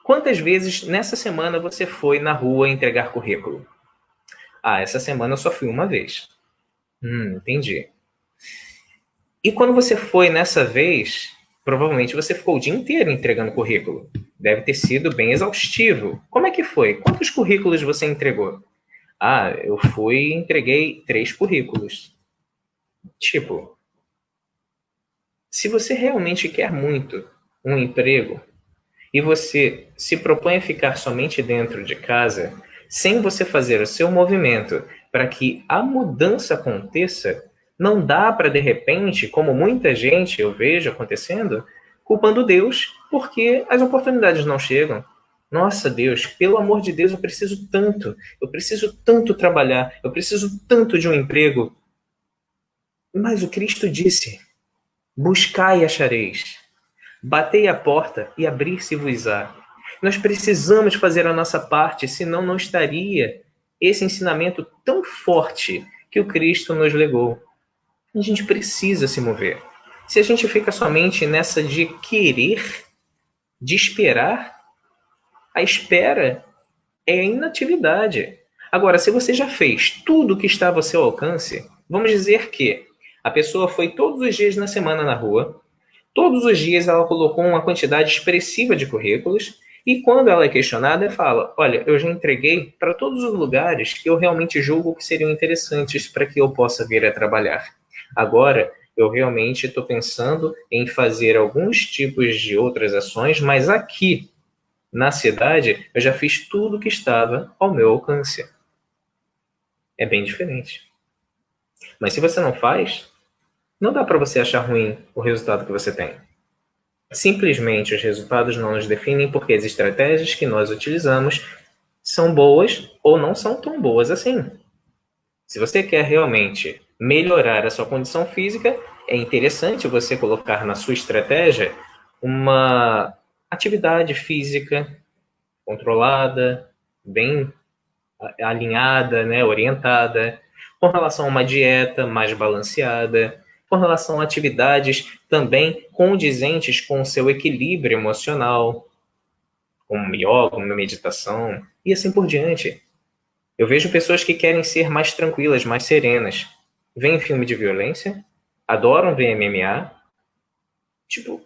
quantas vezes nessa semana você foi na rua entregar currículo? Ah, essa semana eu só fui uma vez. Entendi. E quando você foi nessa vez Provavelmente você ficou o dia inteiro entregando currículo. Deve ter sido bem exaustivo. Como é que foi? Quantos currículos você entregou? Ah, eu fui e entreguei 3 currículos. Tipo, se você realmente quer muito um emprego e você se propõe a ficar somente dentro de casa, sem você fazer o seu movimento para que a mudança aconteça, não dá para, de repente, como muita gente eu vejo acontecendo, culpando Deus porque as oportunidades não chegam. Nossa, Deus, pelo amor de Deus, eu preciso tanto trabalhar, eu preciso tanto de um emprego. Mas o Cristo disse: buscai e achareis. Batei a porta e abrir-se-vos-á. Nós precisamos fazer a nossa parte, senão não estaria esse ensinamento tão forte que o Cristo nos legou. A gente precisa se mover. Se a gente fica somente nessa de querer, de esperar, a espera é inatividade. Agora, se você já fez tudo o que estava ao seu alcance, vamos dizer que a pessoa foi todos os dias na semana na rua, todos os dias ela colocou uma quantidade expressiva de currículos e quando ela é questionada, ela fala: olha, eu já entreguei para todos os lugares que eu realmente julgo que seriam interessantes para que eu possa vir a trabalhar. Agora, eu realmente estou pensando em fazer alguns tipos de outras ações, mas aqui, na cidade, eu já fiz tudo o que estava ao meu alcance. É bem diferente. Mas se você não faz, não dá para você achar ruim o resultado que você tem. Simplesmente os resultados não nos definem porque as estratégias que nós utilizamos são boas ou não são tão boas assim. Se você quer realmente melhorar a sua condição física, é interessante você colocar na sua estratégia uma atividade física controlada, bem alinhada, né, orientada, com relação a uma dieta mais balanceada, com relação a atividades também condizentes com o seu equilíbrio emocional, como yoga, como meditação, e assim por diante. Eu vejo pessoas que querem ser mais tranquilas, mais serenas. Veem filme de violência, adoram ver MMA, tipo,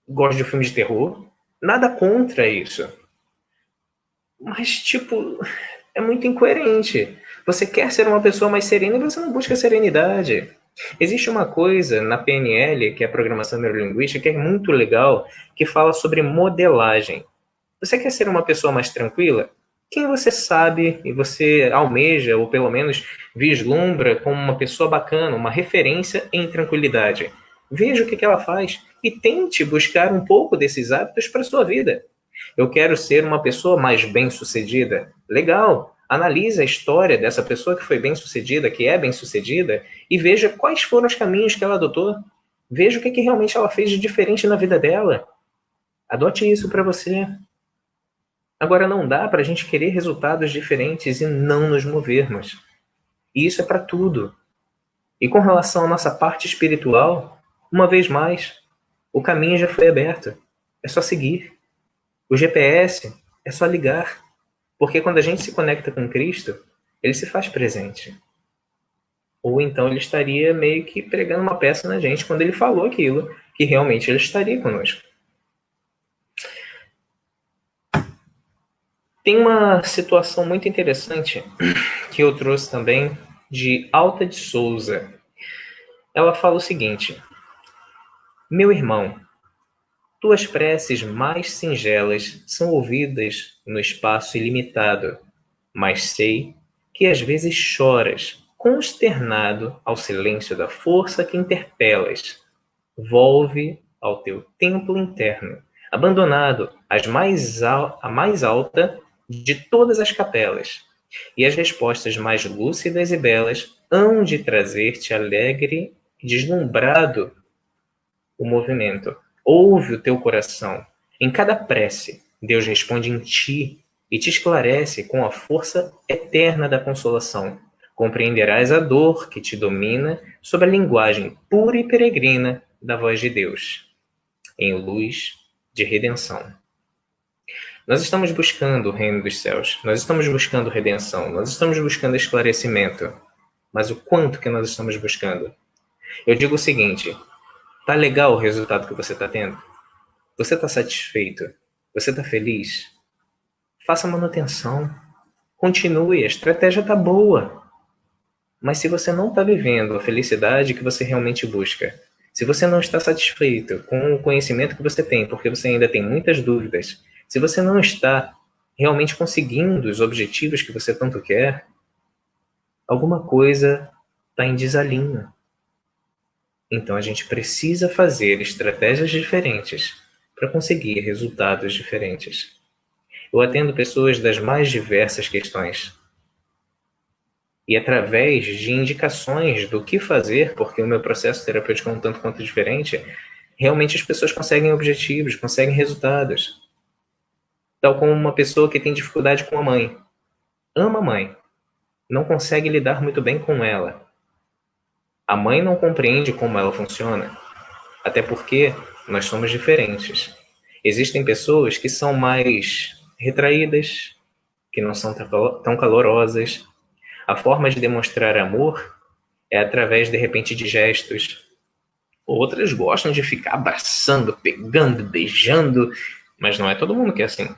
gostam de filme de terror. Nada contra isso. Mas, tipo, é muito incoerente. Você quer ser uma pessoa mais serena e você não busca serenidade. Existe uma coisa na PNL, que é a Programação Neurolinguística, que é muito legal, que fala sobre modelagem. Você quer ser uma pessoa mais tranquila? Quem você sabe e você almeja, ou pelo menos vislumbra como uma pessoa bacana, uma referência em tranquilidade? Veja o que ela faz e tente buscar um pouco desses hábitos para a sua vida. Eu quero ser uma pessoa mais bem-sucedida. Legal. Analise a história dessa pessoa que foi bem-sucedida, que é bem-sucedida, e veja quais foram os caminhos que ela adotou. Veja o que realmente ela fez de diferente na vida dela. Adote isso para você. Agora, não dá para a gente querer resultados diferentes e não nos movermos. E isso é para tudo. E com relação à nossa parte espiritual, uma vez mais, o caminho já foi aberto. É só seguir. O GPS é só ligar. Porque quando a gente se conecta com Cristo, ele se faz presente. Ou então ele estaria meio que pregando uma peça na gente quando ele falou aquilo, que realmente ele estaria conosco. Tem uma situação muito interessante que eu trouxe também de Alta de Souza. Ela fala o seguinte: meu irmão, tuas preces mais singelas são ouvidas no espaço ilimitado, mas sei que às vezes choras, consternado ao silêncio da força que interpelas. Volve ao teu templo interno, abandonado a mais alta de todas as capelas, e as respostas mais lúcidas e belas hão de trazer-te alegre e deslumbrado o movimento. Ouve o teu coração. Em cada prece, Deus responde em ti e te esclarece com a força eterna da consolação. Compreenderás a dor que te domina sob a linguagem pura e peregrina da voz de Deus, em luz de redenção. Nós estamos buscando o reino dos céus, nós estamos buscando redenção, nós estamos buscando esclarecimento. Mas o quanto que nós estamos buscando? Eu digo o seguinte: Tá legal o resultado que você está tendo? Você está satisfeito? Você está feliz? Faça manutenção. Continue, a estratégia está boa. Mas se você não está vivendo a felicidade que você realmente busca, se você não está satisfeito com o conhecimento que você tem, porque você ainda tem muitas dúvidas, se você não está realmente conseguindo os objetivos que você tanto quer, alguma coisa está em desalinho. Então a gente precisa fazer estratégias diferentes para conseguir resultados diferentes. Eu atendo pessoas das mais diversas questões. E através de indicações do que fazer, porque o meu processo terapêutico é um tanto quanto diferente, realmente as pessoas conseguem objetivos, conseguem resultados. Tal como uma pessoa que tem dificuldade com a mãe. Ama a mãe, não consegue lidar muito bem com ela. A mãe não compreende como ela funciona, até porque nós somos diferentes. Existem pessoas que são mais retraídas, que não são tão calorosas. A forma de demonstrar amor é através, de repente, de gestos. Outras gostam de ficar abraçando, pegando, beijando, mas não é todo mundo que é assim.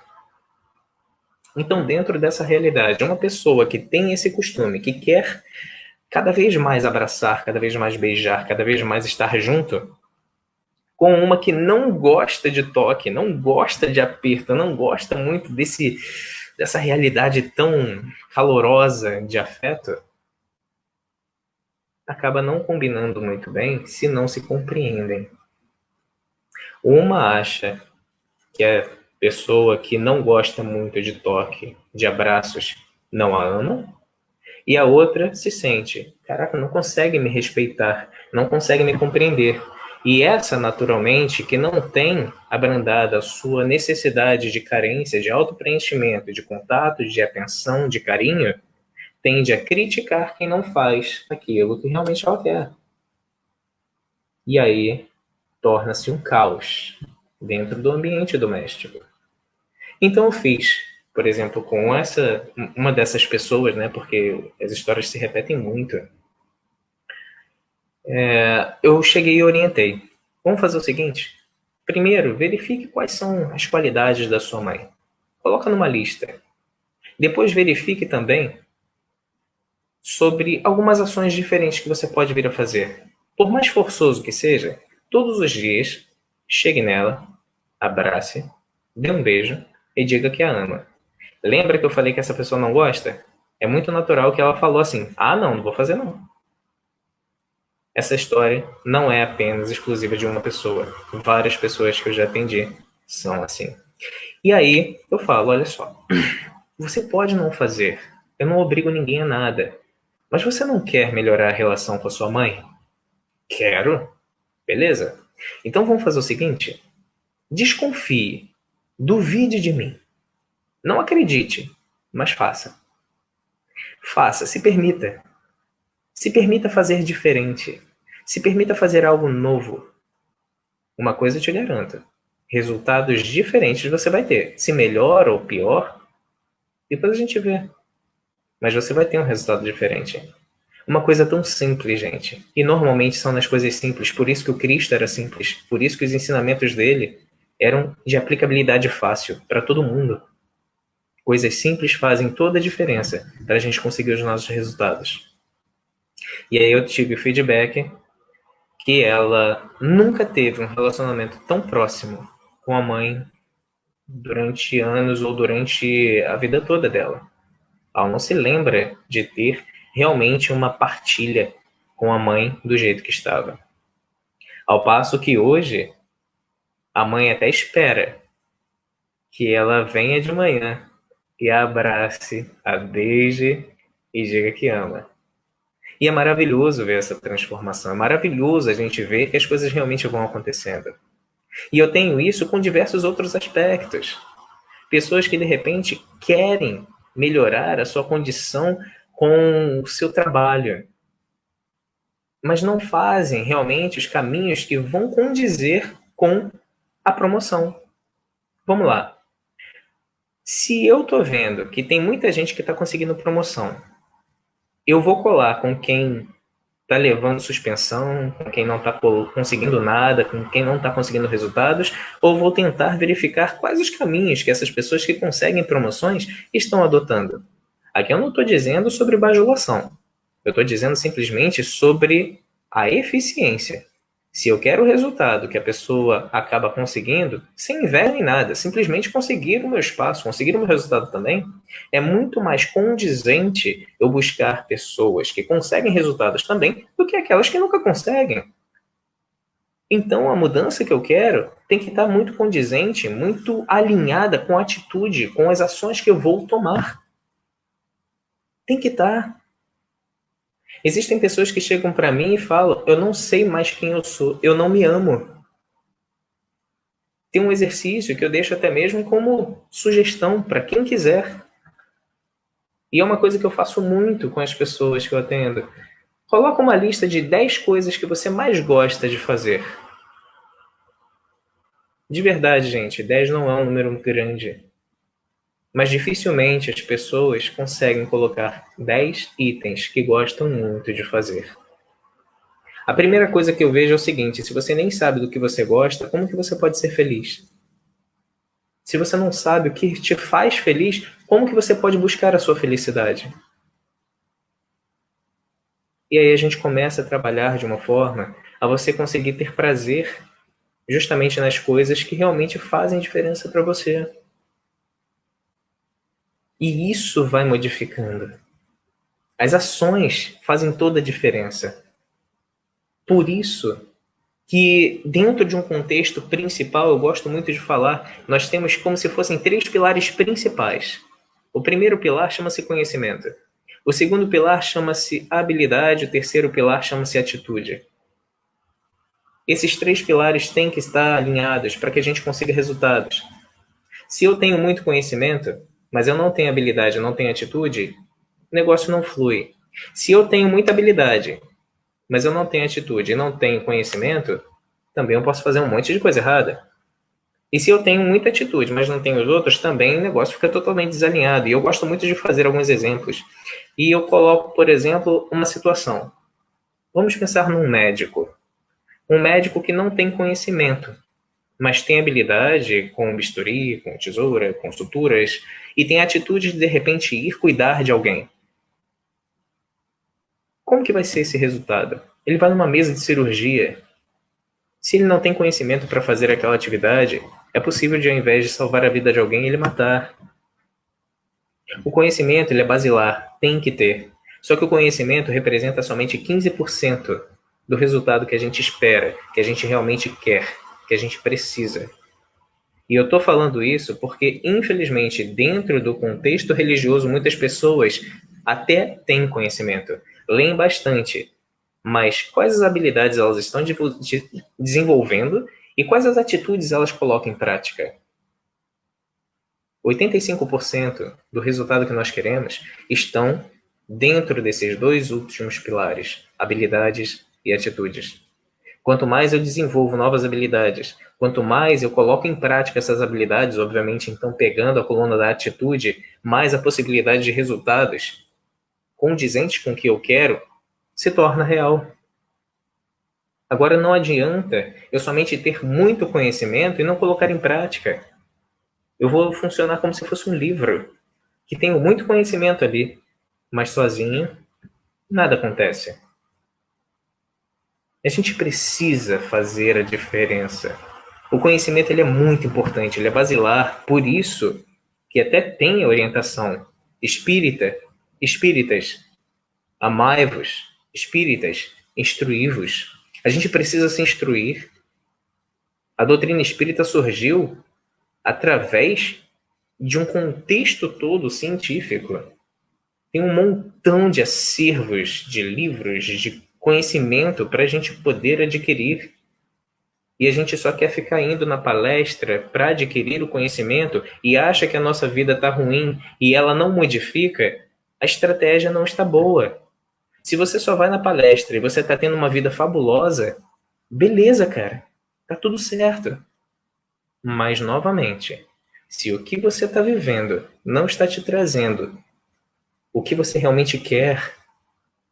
Então, dentro dessa realidade, uma pessoa que tem esse costume, que quer cada vez mais abraçar, cada vez mais beijar, cada vez mais estar junto, com uma que não gosta de toque, não gosta de aperto, não gosta muito dessa realidade tão calorosa de afeto, acaba não combinando muito bem se não se compreendem. Uma acha que a pessoa que não gosta muito de toque, de abraços, não a ama, e a outra se sente, caraca, não consegue me respeitar, não consegue me compreender. E essa, naturalmente, que não tem abrandada a sua necessidade de carência, de autopreenchimento, de contato, de atenção, de carinho, tende a criticar quem não faz aquilo que realmente ela quer. E aí torna-se um caos dentro do ambiente doméstico. Então eu fiz, por exemplo, com uma dessas pessoas, né, porque as histórias se repetem muito, eu cheguei e orientei. Vamos fazer o seguinte: primeiro, verifique quais são as qualidades da sua mãe. Coloca numa lista. Depois verifique também sobre algumas ações diferentes que você pode vir a fazer. Por mais forçoso que seja, todos os dias, chegue nela, abrace, dê um beijo e diga que a ama. Lembra que eu falei que essa pessoa não gosta? É muito natural que ela falou assim: ah, não vou fazer não. Essa história não é apenas exclusiva de uma pessoa. Várias pessoas que eu já atendi são assim. E aí eu falo: olha só, você pode não fazer, eu não obrigo ninguém a nada, mas você não quer melhorar a relação com a sua mãe? Quero. Beleza? Então vamos fazer o seguinte: desconfie, duvide de mim. Não acredite, mas faça. Faça, se permita. Se permita fazer diferente. Se permita fazer algo novo. Uma coisa eu te garanto: resultados diferentes você vai ter. Se melhor ou pior, depois a gente vê. Mas você vai ter um resultado diferente. Uma coisa tão simples, gente. E normalmente são nas coisas simples. Por isso que o Cristo era simples. Por isso que os ensinamentos dele eram de aplicabilidade fácil para todo mundo. Coisas simples fazem toda a diferença para a gente conseguir os nossos resultados. E aí eu tive o feedback que ela nunca teve um relacionamento tão próximo com a mãe durante anos ou durante a vida toda dela. Ela não se lembra de ter realmente uma partilha com a mãe do jeito que estava. Ao passo que hoje, a mãe até espera que ela venha de manhã e a abrace, a beije e diga que ama. E é maravilhoso ver essa transformação, é maravilhoso a gente ver que as coisas realmente vão acontecendo. E eu tenho isso com diversos outros aspectos. Pessoas que de repente querem melhorar a sua condição com o seu trabalho, mas não fazem realmente os caminhos que vão condizer com a promoção. Vamos lá. Se eu estou vendo que tem muita gente que está conseguindo promoção, eu vou colar com quem está levando suspensão, com quem não está conseguindo nada, com quem não está conseguindo resultados, ou vou tentar verificar quais os caminhos que essas pessoas que conseguem promoções estão adotando. Aqui eu não estou dizendo sobre bajulação, eu estou dizendo simplesmente sobre a eficiência. Se eu quero o resultado que a pessoa acaba conseguindo, sem inveja nem nada, simplesmente conseguir o meu espaço, conseguir o meu resultado também, é muito mais condizente eu buscar pessoas que conseguem resultados também do que aquelas que nunca conseguem. Então, a mudança que eu quero tem que estar muito condizente, muito alinhada com a atitude, com as ações que eu vou tomar. Tem que estar. Existem pessoas que chegam para mim e falam: eu não sei mais quem eu sou, eu não me amo. Tem um exercício que eu deixo até mesmo como sugestão para quem quiser. E é uma coisa que eu faço muito com as pessoas que eu atendo. Coloca uma lista de 10 coisas que você mais gosta de fazer. De verdade, gente, 10 não é um número grande. Mas dificilmente as pessoas conseguem colocar 10 itens que gostam muito de fazer. A primeira coisa que eu vejo é o seguinte: se você nem sabe do que você gosta, como que você pode ser feliz? Se você não sabe o que te faz feliz, como que você pode buscar a sua felicidade? E aí a gente começa a trabalhar de uma forma a você conseguir ter prazer justamente nas coisas que realmente fazem diferença para você. E isso vai modificando. As ações fazem toda a diferença. Por isso que dentro de um contexto principal, eu gosto muito de falar, nós temos como se fossem 3 pilares principais. O primeiro pilar chama-se conhecimento. O segundo pilar chama-se habilidade, o terceiro pilar chama-se atitude. Esses 3 pilares têm que estar alinhados para que a gente consiga resultados. Se eu tenho muito conhecimento, mas eu não tenho habilidade, não tenho atitude, o negócio não flui. Se eu tenho muita habilidade, mas eu não tenho atitude e não tenho conhecimento, também eu posso fazer um monte de coisa errada. E se eu tenho muita atitude, mas não tenho os outros, também o negócio fica totalmente desalinhado. E eu gosto muito de fazer alguns exemplos. E eu coloco, por exemplo, uma situação. Vamos pensar num médico. Um médico que não tem conhecimento, mas tem habilidade com bisturi, com tesoura, com suturas, e tem atitude de repente ir cuidar de alguém. Como que vai ser esse resultado? Ele vai numa mesa de cirurgia. Se ele não tem conhecimento para fazer aquela atividade, é possível de ao invés de salvar a vida de alguém, ele matar. O conhecimento ele é basilar, tem que ter. Só que o conhecimento representa somente 15% do resultado que a gente espera, que a gente realmente quer, que a gente precisa. E eu estou falando isso porque, infelizmente, dentro do contexto religioso, muitas pessoas até têm conhecimento, leem bastante, mas quais as habilidades elas estão desenvolvendo e quais as atitudes elas colocam em prática? 85% do resultado que nós queremos estão dentro desses 2 últimos pilares, habilidades e atitudes. Quanto mais eu desenvolvo novas habilidades, quanto mais eu coloco em prática essas habilidades, obviamente, então pegando a coluna da atitude, mais a possibilidade de resultados condizentes com o que eu quero se torna real. Agora, não adianta eu somente ter muito conhecimento e não colocar em prática. Eu vou funcionar como se fosse um livro, que tenho muito conhecimento ali, mas sozinho nada acontece. A gente precisa fazer a diferença. O conhecimento ele é muito importante, ele é basilar, por isso que até tem a orientação espíritas, amai-vos, espíritas, instruí-vos. A gente precisa se instruir. A doutrina espírita surgiu através de um contexto todo científico. Tem um montão de acervos de livros, de conhecimento para a gente poder adquirir. E a gente só quer ficar indo na palestra para adquirir o conhecimento e acha que a nossa vida está ruim e ela não modifica, a estratégia não está boa. Se você só vai na palestra e você está tendo uma vida fabulosa, beleza, cara. Tá tudo certo. Mas, novamente, se o que você está vivendo não está te trazendo o que você realmente quer,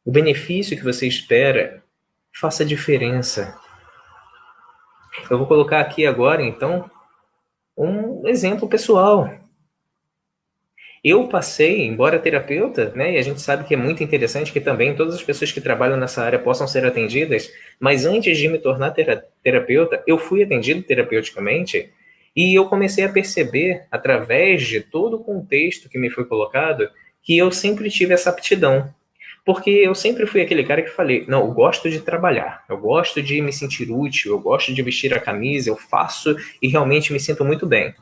o benefício que você espera faça diferença. Eu vou colocar aqui agora, então, um exemplo pessoal. Eu passei, embora terapeuta, né, e a gente sabe que é muito interessante que também todas as pessoas que trabalham nessa área possam ser atendidas, mas antes de me tornar terapeuta, eu fui atendido terapeuticamente e eu comecei a perceber, através de todo o contexto que me foi colocado, que eu sempre tive essa aptidão. Porque eu sempre fui aquele cara que falei, não, eu gosto de trabalhar, eu gosto de me sentir útil, eu gosto de vestir a camisa, eu faço e realmente me sinto muito bem.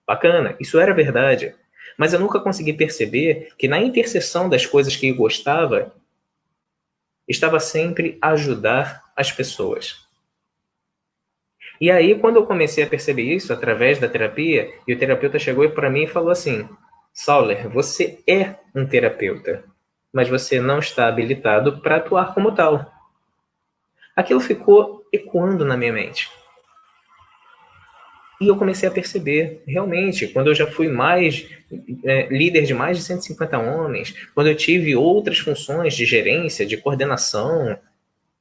Bacana, isso era verdade. Mas eu nunca consegui perceber que na interseção das coisas que eu gostava, estava sempre a ajudar as pessoas. E aí, quando eu comecei a perceber isso, através da terapia, e o terapeuta chegou para mim e falou assim, Sauler, você é um terapeuta, mas você não está habilitado para atuar como tal. Aquilo ficou ecoando na minha mente. E eu comecei a perceber, realmente, quando eu já fui líder de mais de 150 homens, quando eu tive outras funções de gerência, de coordenação,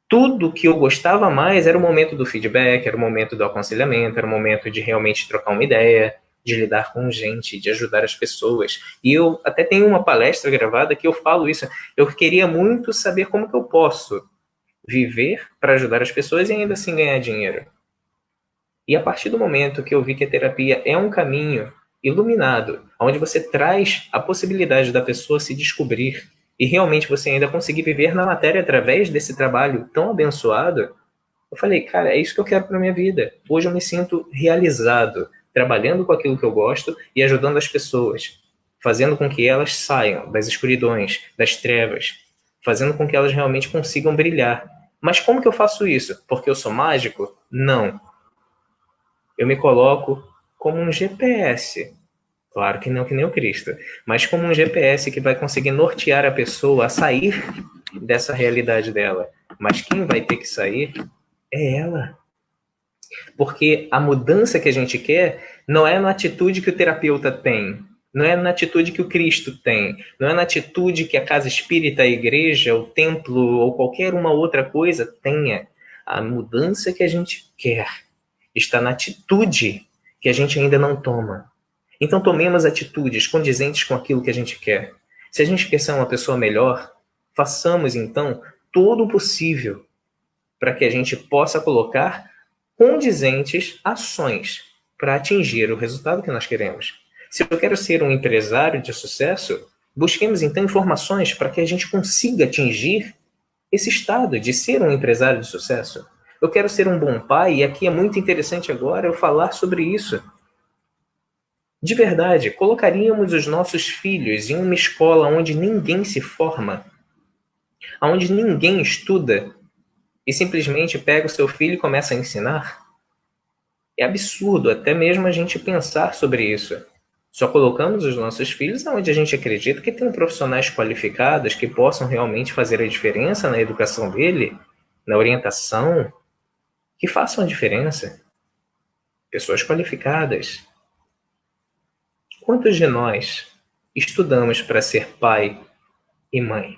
tudo que eu gostava mais era o momento do feedback, era o momento do aconselhamento, era o momento de realmente trocar uma ideia, de lidar com gente, de ajudar as pessoas. E eu até tenho uma palestra gravada que eu falo isso. Eu queria muito saber como que eu posso viver para ajudar as pessoas e ainda assim ganhar dinheiro. E a partir do momento que eu vi que a terapia é um caminho iluminado, onde você traz a possibilidade da pessoa se descobrir e realmente você ainda conseguir viver na matéria através desse trabalho tão abençoado, eu falei, cara, é isso que eu quero para minha vida. Hoje eu me sinto realizado, trabalhando com aquilo que eu gosto e ajudando as pessoas, fazendo com que elas saiam das escuridões, das trevas, fazendo com que elas realmente consigam brilhar. Mas como que eu faço isso? Porque eu sou mágico? Não. Eu me coloco como um GPS. Claro que não que nem o Cristo, mas como um GPS que vai conseguir nortear a pessoa a sair dessa realidade dela. Mas quem vai ter que sair é ela. Porque a mudança que a gente quer não é na atitude que o terapeuta tem, não é na atitude que o Cristo tem, não é na atitude que a casa espírita, a igreja, o templo ou qualquer uma outra coisa tenha. A mudança que a gente quer está na atitude que a gente ainda não toma. Então tomemos atitudes condizentes com aquilo que a gente quer. Se a gente quer ser uma pessoa melhor, façamos então todo o possível para que a gente possa colocar condizentes ações para atingir o resultado que nós queremos. Se eu quero ser um empresário de sucesso, busquemos então informações para que a gente consiga atingir esse estado de ser um empresário de sucesso. Eu quero ser um bom pai, e aqui é muito interessante agora eu falar sobre isso. De verdade, colocaríamos os nossos filhos em uma escola onde ninguém se forma, onde ninguém estuda, e simplesmente pega o seu filho e começa a ensinar? É absurdo até mesmo a gente pensar sobre isso. Só colocamos os nossos filhos onde a gente acredita que tem profissionais qualificados que possam realmente fazer a diferença na educação dele, na orientação, que façam a diferença. Pessoas qualificadas. Quantos de nós estudamos para ser pai e mãe?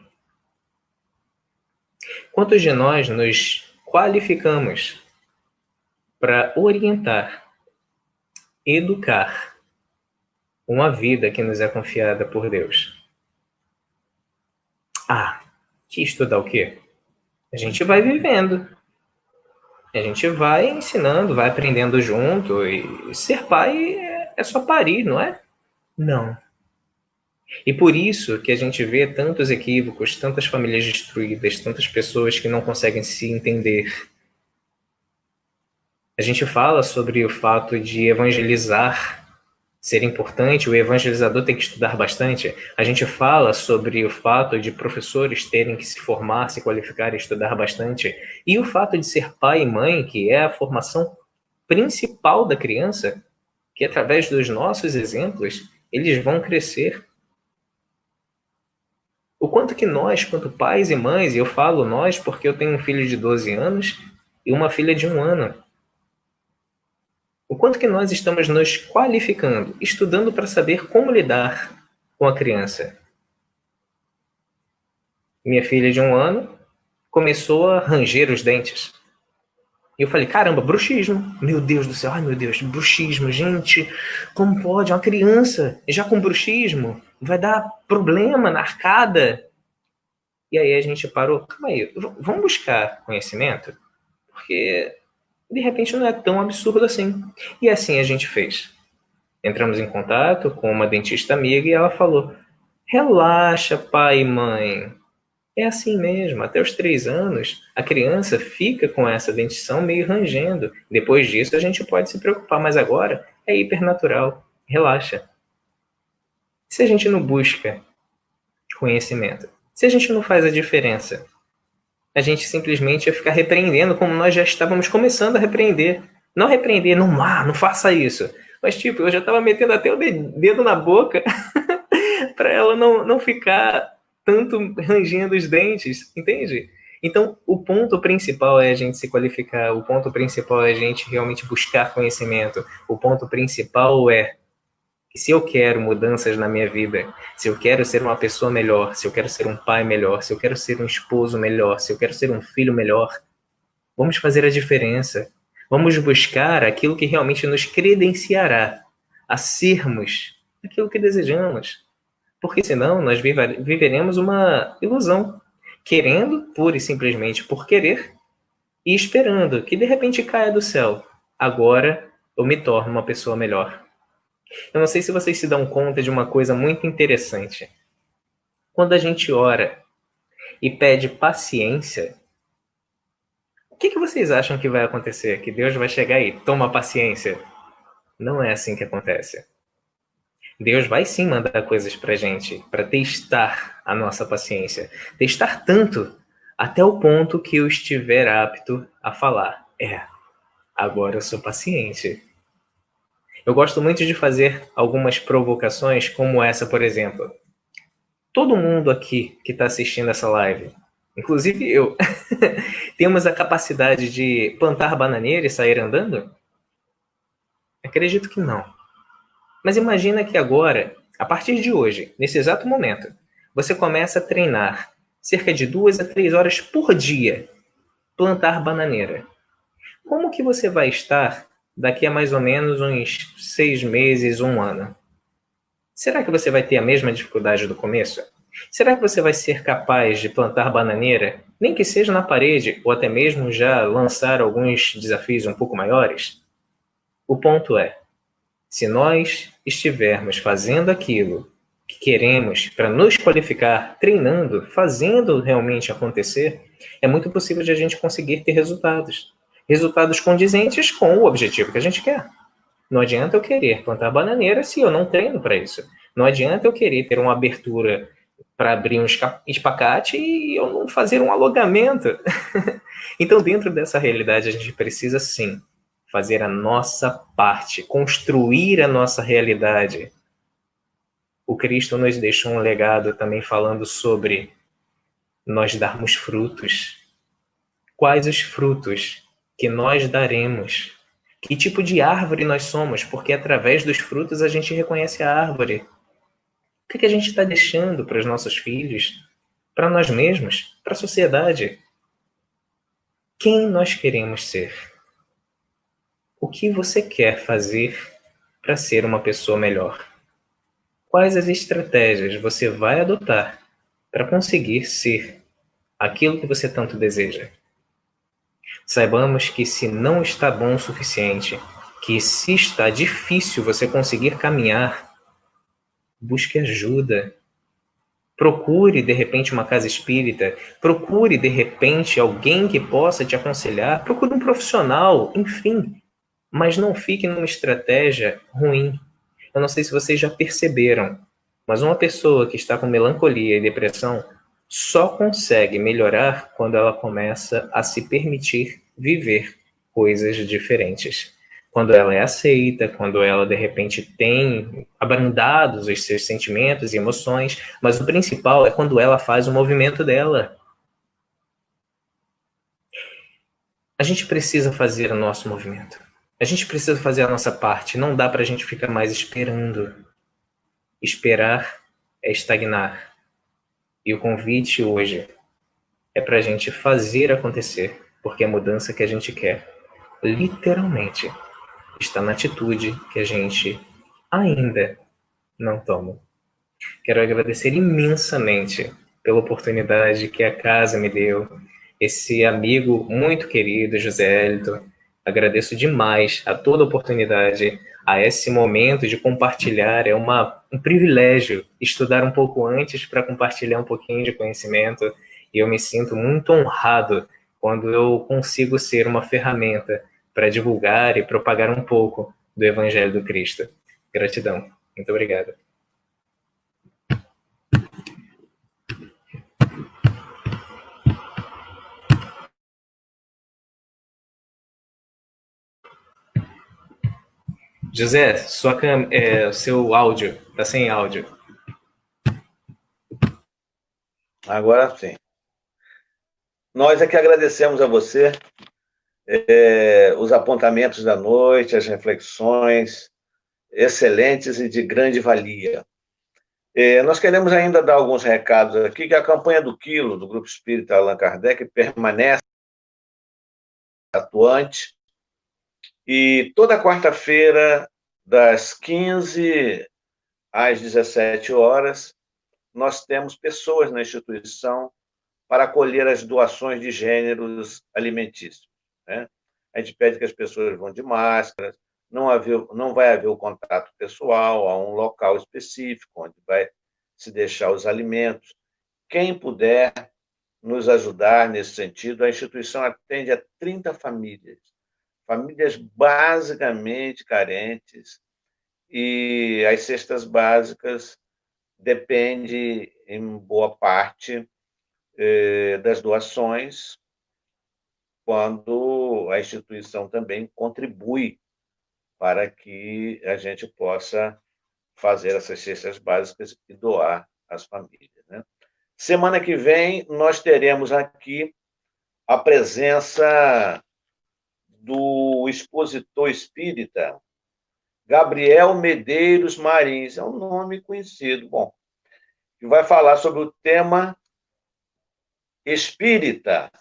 Quantos de nós nos qualificamos para orientar, educar uma vida que nos é confiada por Deus? Ah, que estudar o quê? A gente vai vivendo. A gente vai ensinando, vai aprendendo junto. E ser pai é só parir, não é? Não. E por isso que a gente vê tantos equívocos, tantas famílias destruídas, tantas pessoas que não conseguem se entender. A gente fala sobre o fato de evangelizar ser importante, o evangelizador tem que estudar bastante. A gente fala sobre o fato de professores terem que se formar, se qualificar e estudar bastante. E o fato de ser pai e mãe, que é a formação principal da criança, que através dos nossos exemplos, eles vão crescer. O quanto que nós, quanto pais e mães, e eu falo nós porque eu tenho um filho de 12 anos e uma filha de 1 ano, o quanto que nós estamos nos qualificando, estudando para saber como lidar com a criança. Minha filha de 1 ano começou a ranger os dentes. E eu falei, caramba, bruxismo. Meu Deus do céu, ai meu Deus, bruxismo, gente, como pode? Uma criança já com bruxismo? Vai dar problema na arcada. E aí a gente parou, calma aí, vamos buscar conhecimento? Porque de repente não é tão absurdo assim. E assim a gente fez. Entramos em contato com uma dentista amiga e ela falou, relaxa, pai e mãe. É assim mesmo, até os 3 anos, a criança fica com essa dentição meio rangendo. Depois disso, a gente pode se preocupar, mas agora é hipernatural. Relaxa. Se a gente não busca conhecimento, se a gente não faz a diferença, a gente simplesmente ia ficar repreendendo como nós já estávamos começando a repreender. Não repreender, não, não faça isso. Mas, tipo, eu já estava metendo até o dedo na boca para ela não ficar tanto rangendo os dentes, entende? Então, o ponto principal é a gente se qualificar, o ponto principal é a gente realmente buscar conhecimento, o ponto principal é que se eu quero mudanças na minha vida, se eu quero ser uma pessoa melhor, se eu quero ser um pai melhor, se eu quero ser um esposo melhor, se eu quero ser um filho melhor, vamos fazer a diferença. Vamos buscar aquilo que realmente nos credenciará a sermos aquilo que desejamos. Porque senão nós viveremos uma ilusão, querendo pura e simplesmente por querer e esperando que de repente caia do céu. Agora eu me torno uma pessoa melhor. Eu não sei se vocês se dão conta de uma coisa muito interessante. Quando a gente ora e pede paciência, o que vocês acham que vai acontecer? Que Deus vai chegar e toma paciência? Não é assim que acontece. Deus vai sim mandar coisas pra gente, para testar a nossa paciência. Testar tanto, até o ponto que eu estiver apto a falar. Agora eu sou paciente. Eu gosto muito de fazer algumas provocações, como essa, por exemplo. Todo mundo aqui que está assistindo essa live, inclusive eu, temos a capacidade de plantar bananeira e sair andando? Acredito que não. Mas imagina que agora, a partir de hoje, nesse exato momento, você começa a treinar cerca de 2 a 3 horas por dia, plantar bananeira. Como que você vai estar daqui a mais ou menos uns 6 meses, 1 ano? Será que você vai ter a mesma dificuldade do começo? Será que você vai ser capaz de plantar bananeira, nem que seja na parede, ou até mesmo já lançar alguns desafios um pouco maiores? O ponto é, se nós estivermos fazendo aquilo que queremos para nos qualificar, treinando, fazendo realmente acontecer, é muito possível de a gente conseguir ter resultados. Resultados condizentes com o objetivo que a gente quer. Não adianta eu querer plantar bananeira se eu não treino para isso. Não adianta eu querer ter uma abertura para abrir um espacate e eu não fazer um alongamento. Então, dentro dessa realidade, a gente precisa sim fazer a nossa parte, construir a nossa realidade. O Cristo nos deixou um legado também falando sobre nós darmos frutos. Quais os frutos que nós daremos? Que tipo de árvore nós somos? Porque através dos frutos a gente reconhece a árvore. O que a gente está deixando para os nossos filhos, para nós mesmos, para a sociedade? Quem nós queremos ser? O que você quer fazer para ser uma pessoa melhor? Quais as estratégias você vai adotar para conseguir ser aquilo que você tanto deseja? Saibamos que se não está bom o suficiente, que se está difícil você conseguir caminhar, busque ajuda. Procure, de repente, uma casa espírita. Procure, de repente, alguém que possa te aconselhar. Procure um profissional, enfim. Mas não fique numa estratégia ruim. Eu não sei se vocês já perceberam, mas uma pessoa que está com melancolia e depressão só consegue melhorar quando ela começa a se permitir viver coisas diferentes. Quando ela é aceita, quando ela de repente tem abrandados os seus sentimentos e emoções, mas o principal é quando ela faz o movimento dela. A gente precisa fazer o nosso movimento. A gente precisa fazer a nossa parte. Não dá para a gente ficar mais esperando. Esperar é estagnar. E o convite hoje é para a gente fazer acontecer, porque é a mudança que a gente quer, literalmente, está na atitude que a gente ainda não toma. Quero agradecer imensamente pela oportunidade que a casa me deu, esse amigo muito querido, José Hélito. Agradeço demais a toda a oportunidade, a esse momento de compartilhar. É um privilégio estudar um pouco antes para compartilhar um pouquinho de conhecimento, e eu me sinto muito honrado quando eu consigo ser uma ferramenta para divulgar e propagar um pouco do Evangelho do Cristo. Gratidão. Muito obrigado. José, seu áudio está sem áudio. Agora sim. Nós é que agradecemos a você os apontamentos da noite, as reflexões excelentes e de grande valia. Nós queremos ainda dar alguns recados aqui, que a campanha do Quilo, do Grupo Espírita Allan Kardec, permanece atuante, e toda quarta-feira, das 15 às 17 horas, nós temos pessoas na instituição para acolher as doações de gêneros alimentícios, né? A gente pede que as pessoas vão de máscara, não vai haver o contato pessoal, a um local específico onde vai se deixar os alimentos. Quem puder nos ajudar nesse sentido, a instituição atende a 30 famílias, famílias basicamente carentes, e as cestas básicas dependem, em boa parte, das doações, quando a instituição também contribui para que a gente possa fazer essas cestas básicas e doar às famílias, né? Semana que vem, nós teremos aqui a presença do expositor espírita Gabriel Medeiros Marins, é um nome conhecido, bom, que vai falar sobre o tema espírita.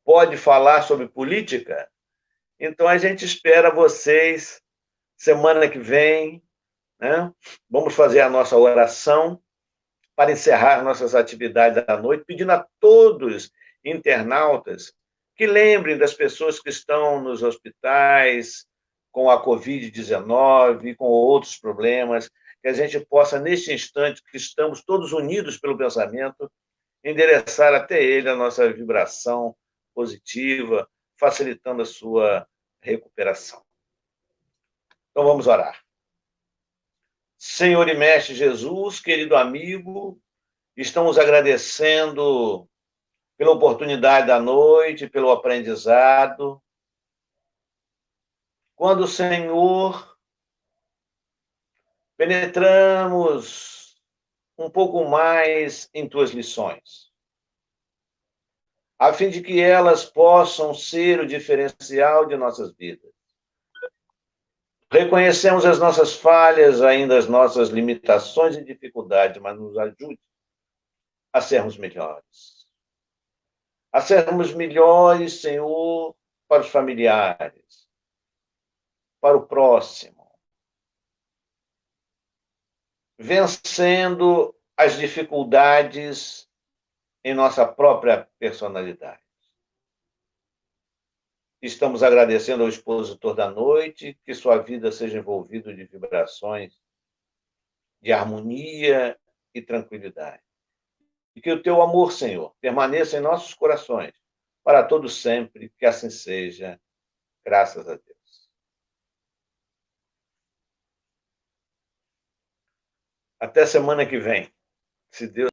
Pode falar sobre política? Então, a gente espera vocês semana que vem, né? Vamos fazer a nossa oração para encerrar nossas atividades à noite, pedindo a todos internautas que lembrem das pessoas que estão nos hospitais com a Covid-19 e com outros problemas, que a gente possa, neste instante, que estamos todos unidos pelo pensamento, endereçar até ele a nossa vibração positiva, facilitando a sua recuperação. Então, vamos orar. Senhor e Mestre Jesus, querido amigo, estamos agradecendo pela oportunidade da noite, pelo aprendizado. Quando, Senhor, penetramos um pouco mais em tuas lições, a fim de que elas possam ser o diferencial de nossas vidas. Reconhecemos as nossas falhas, ainda as nossas limitações e dificuldades, mas nos ajude a sermos melhores. A sermos melhores, Senhor, para os familiares, para o próximo, vencendo as dificuldades em nossa própria personalidade. Estamos agradecendo ao expositor da noite, que sua vida seja envolvida de vibrações de harmonia e tranquilidade. E que o teu amor, Senhor, permaneça em nossos corações, para todo sempre, que assim seja, graças a Deus. Até semana que vem, se Deus